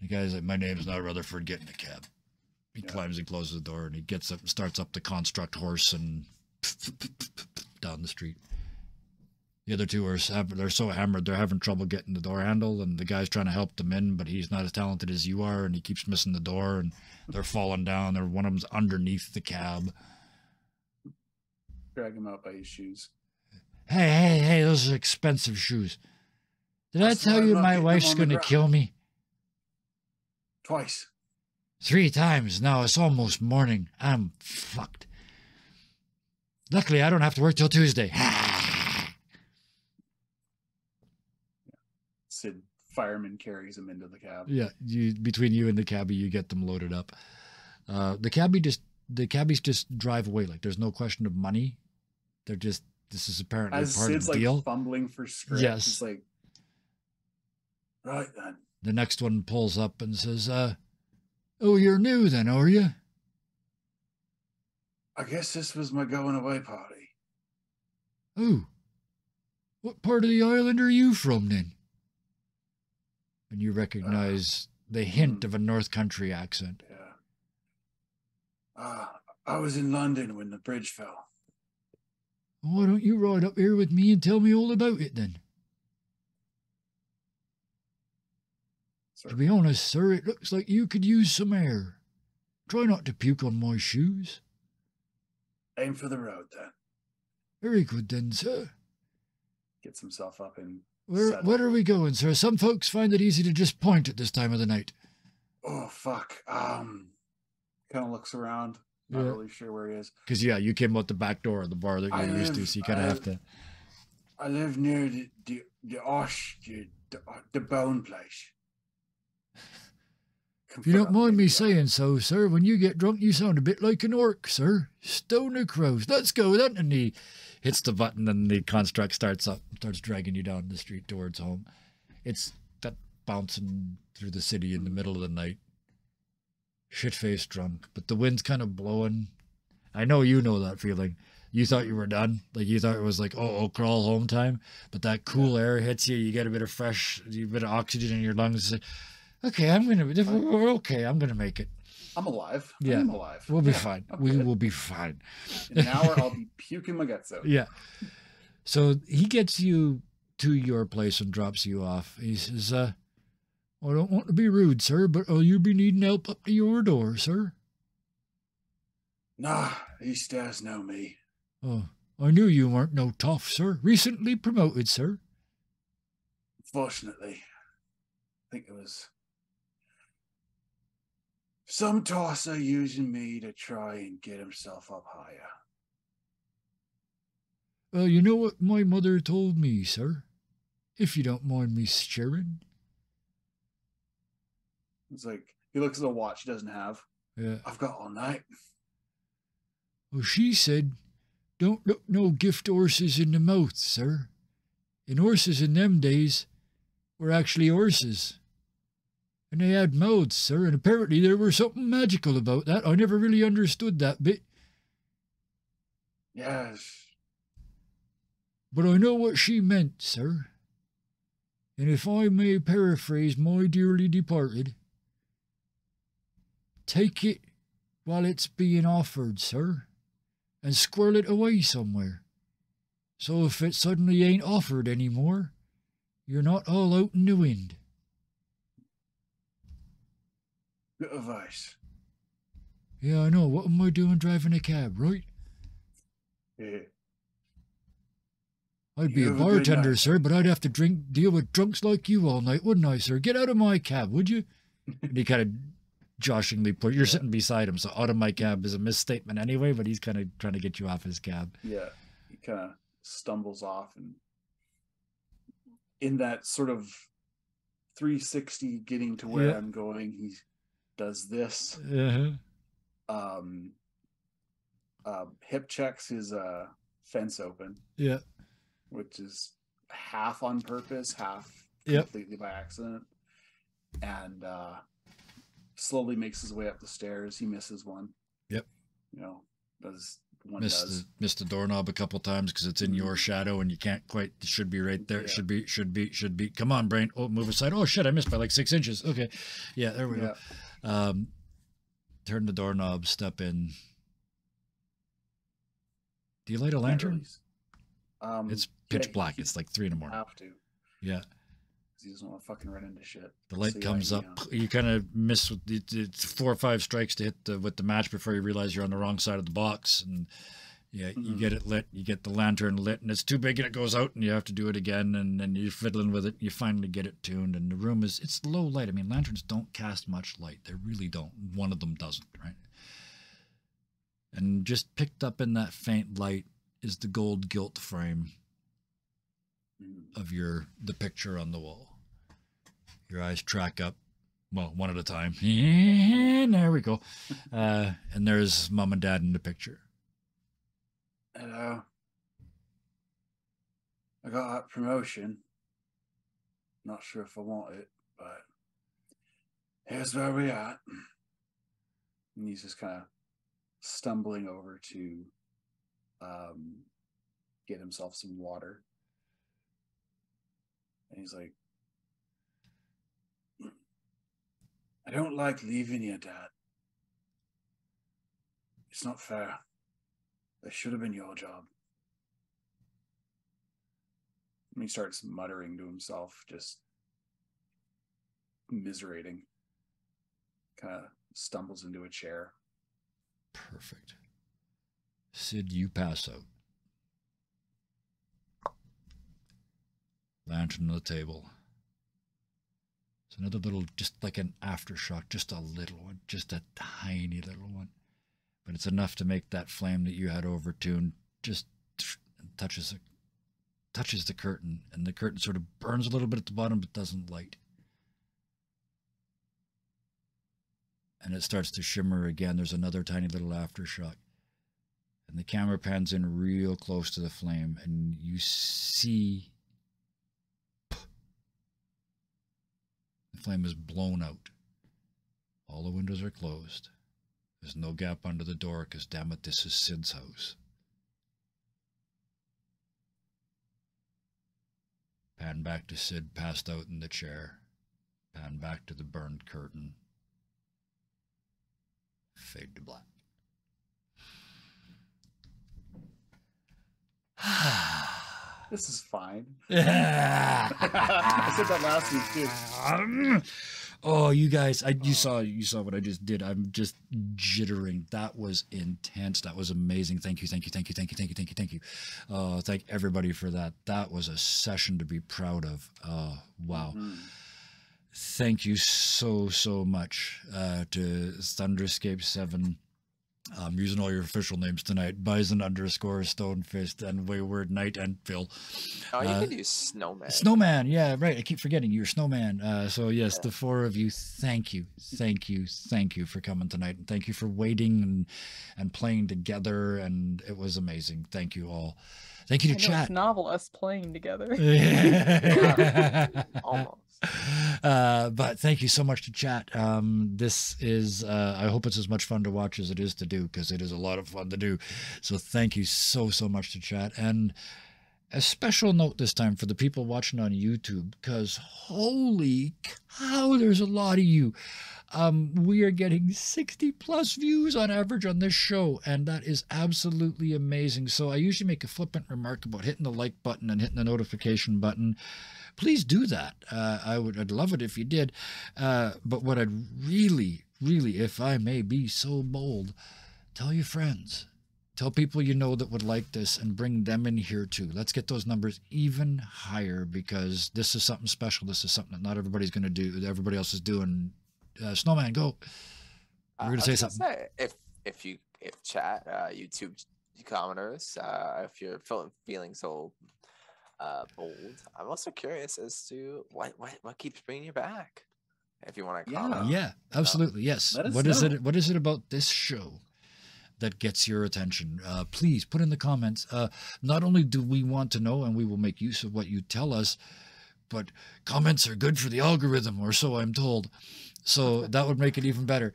The guy's like, my name's not Rutherford, get in the cab. He climbs and closes the door, and he gets up and starts up the construct horse and down the street. The other two they're so hammered, they're having trouble getting the door handle, and the guy's trying to help them in, but he's not as talented as you are, and he keeps missing the door, and they're falling down. One of them's underneath the cab. Drag him out by his shoes. Hey, those are expensive shoes. Did I tell you my wife's going to kill me? Twice. 3 times now. It's almost morning. I'm fucked. Luckily, I don't have to work till Tuesday. Sid, fireman carries him into the cab. Yeah, between you and the cabbie, you get them loaded up. The cabbies just drive away. Like, there's no question of money. They're just, this is apparently As part Sid's of the deal. Like fumbling for script. Yes. He's like, right then. The next one pulls up and says, oh, you're new then, are you? I guess this was my going away party. Oh, what part of the island are you from then? And you recognize the hint of a North Country accent. Yeah. I was in London when the bridge fell. Why don't you ride up here with me and tell me all about it then? To be honest, sir, it looks like you could use some air. Try not to puke on my shoes. Aim for the road, then. Very good then, sir. Gets himself up and... Where are we going, sir? Some folks find it easy to just point at this time of the night. Oh, fuck. Kind of looks around. Not really sure where he is. Because, yeah, you came out the back door of the bar that you're used to, so you kind of have to... I live near the bone place. If you don't mind me saying so, sir, when you get drunk, you sound a bit like an orc, sir. Stoner crows. Let's go then. And he hits the button, and the construct starts dragging you down the street towards home. It's that bouncing through the city in the middle of the night. Shit-faced drunk, but the wind's kind of blowing. I know you know that feeling. You thought you were done. Like, you thought it was like, crawl home time. But that cool air hits you. You get a bit of oxygen in your lungs. Okay, we're okay. I'm going to make it. I'm alive. Yeah. I'm alive. We'll be fine. We will be fine. In an hour, I'll be puking my guts out. Yeah. So he gets you to your place and drops you off. He says, I don't want to be rude, sir, but will you be needing help up to your door, sir? Nah, these stairs know me. Oh, I knew you weren't no tough, sir. Recently promoted, sir. Fortunately, I think it was some tosser using me to try and get himself up higher. Well, you know what my mother told me, sir? If you don't mind me sharing. It's like, he looks at a watch he doesn't have. Yeah. I've got all night. Well, she said, don't look no gift horses in the mouth, sir. And horses in them days were actually horses. And they had mouths, sir, and apparently there was something magical about that. I never really understood that bit. Yes. But I know what she meant, sir. And if I may paraphrase my dearly departed, take it while it's being offered, sir, and squirrel it away somewhere. So if it suddenly ain't offered anymore, you're not all out in the wind. Good advice. Yeah, I know. What am I doing driving a cab, right? Yeah. I'd be a bartender, sir, but I'd have to deal with drunks like you all night, wouldn't I, sir? Get out of my cab, would you? And he kind of joshingly put, you're sitting beside him, so out of my cab is a misstatement anyway, but he's kind of trying to get you off his cab. Yeah. He kind of stumbles off, and in that sort of 360 getting to where Yeah. I'm going. He does this. Uh-huh. Hip checks his fence open, Yeah. which is half on purpose, half Yep. completely by accident, and slowly makes his way up the stairs. He misses one. Yep. You know, does one Missed the doorknob a couple times because it's in your shadow and you can't quite. It should be right there. Yeah. Should be. Come on, brain. Oh, move aside. Oh shit! I missed by like 6 inches. Okay. Yeah, there we go. Turn the doorknob. Step in. Do you light a lantern? It's pitch black. It's like 3 a.m. Have to. Yeah. He doesn't want to fucking run into shit. The light comes up. You kind of miss with it's 4 or 5 strikes to hit with the match before you realize you're on the wrong side of the box. And yeah, you get it lit. You get the lantern lit, and it's too big, and it goes out, and you have to do it again. And then you're fiddling with it. You finally get it tuned, and the room it's low light. I mean, lanterns don't cast much light. They really don't. One of them doesn't, right? And just picked up in that faint light is the gold gilt frame of the picture on the wall. Your eyes track up, well, one at a time. And there we go. And there's Mom and Dad in the picture. Hello. I got that promotion. Not sure if I want it, but here's where we at. And he's just kind of stumbling over to get himself some water. And he's like, I don't like leaving you, Dad. It's not fair. That should have been your job. And he starts muttering to himself, just miserating. Kind of stumbles into a chair. Perfect. Sid, you pass out. Lantern on the table. It's another little, just like an aftershock, just a little one, just a tiny little one. But it's enough to make that flame that you had overtuned just touches the curtain, and the curtain sort of burns a little bit at the bottom but doesn't light. And it starts to shimmer again. There's another tiny little aftershock. And the camera pans in real close to the flame, and you see the flame is blown out. All the windows are closed. There's no gap under the door because, damn it, this is Sid's house. Pan back to Sid passed out in the chair. Pan back to the burned curtain. Fade to black. This is fine. I I said that last week too. Oh, you guys, you saw what I just did. I'm just jittering. That was intense. That was amazing. Thank you. Thank everybody for that. That was a session to be proud of. Oh, wow. Thank you so much to Thunderscape 7. I'm using all your official names tonight. Bison _ Stonefist and Wayward Knight and Phil. Oh, you could use Snowman. Snowman, yeah, right. I keep forgetting you're Snowman. So yes, the 4 of you, thank you for coming tonight, and thank you for waiting and playing together, and it was amazing. Thank you all. Thank you to chat. It's novelists playing together. Almost. But thank you so much to chat. This is I hope it's as much fun to watch as it is to do, because it is a lot of fun to do. So thank you so much to chat, and a special note this time for the people watching on YouTube, because holy cow, there's a lot of you. We are getting 60+ views on average on this show, and that is absolutely amazing. So I usually make a flippant remark about hitting the like button and hitting the notification button. Please do that. I'd love it if you did. But what I'd really, if I may be so bold, tell your friends. Tell people you know that would like this, and bring them in here too. Let's get those numbers even higher, because this is something special. This is something that not everybody's going to do. Everybody else is doing. Snowman, go. We're going to say something. If chat, YouTube commenters, if you're feeling so bold. I'm also curious as to what keeps bringing you back. If you want to Yeah. comment. Yeah, absolutely. Yes. Let us What is know. it? What is it about this show that gets your attention? Please put in the comments. Not only do we want to know, and we will make use of what you tell us, but comments are good for the algorithm, or so I'm told. So that would make it even better.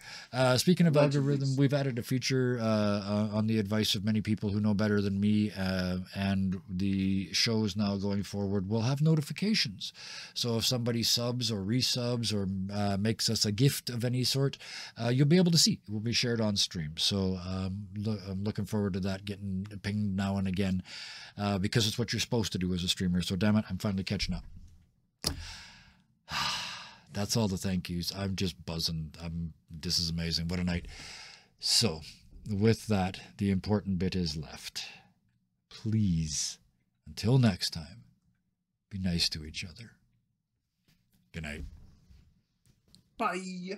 Speaking of Allegedly. algorithm, we've added a feature on the advice of many people who know better than me, and the shows now going forward will have notifications. So if somebody subs or resubs or makes us a gift of any sort, you'll be able to see. It will be shared on stream. So I'm looking forward to that getting pinged now and again, because it's what you're supposed to do as a streamer. So damn it, I'm finally catching up. That's all the thank yous. I'm just buzzing. This is amazing. What a night. So, with that, the important bit is left. Please, until next time, be nice to each other. Good night. Bye.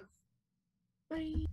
Bye.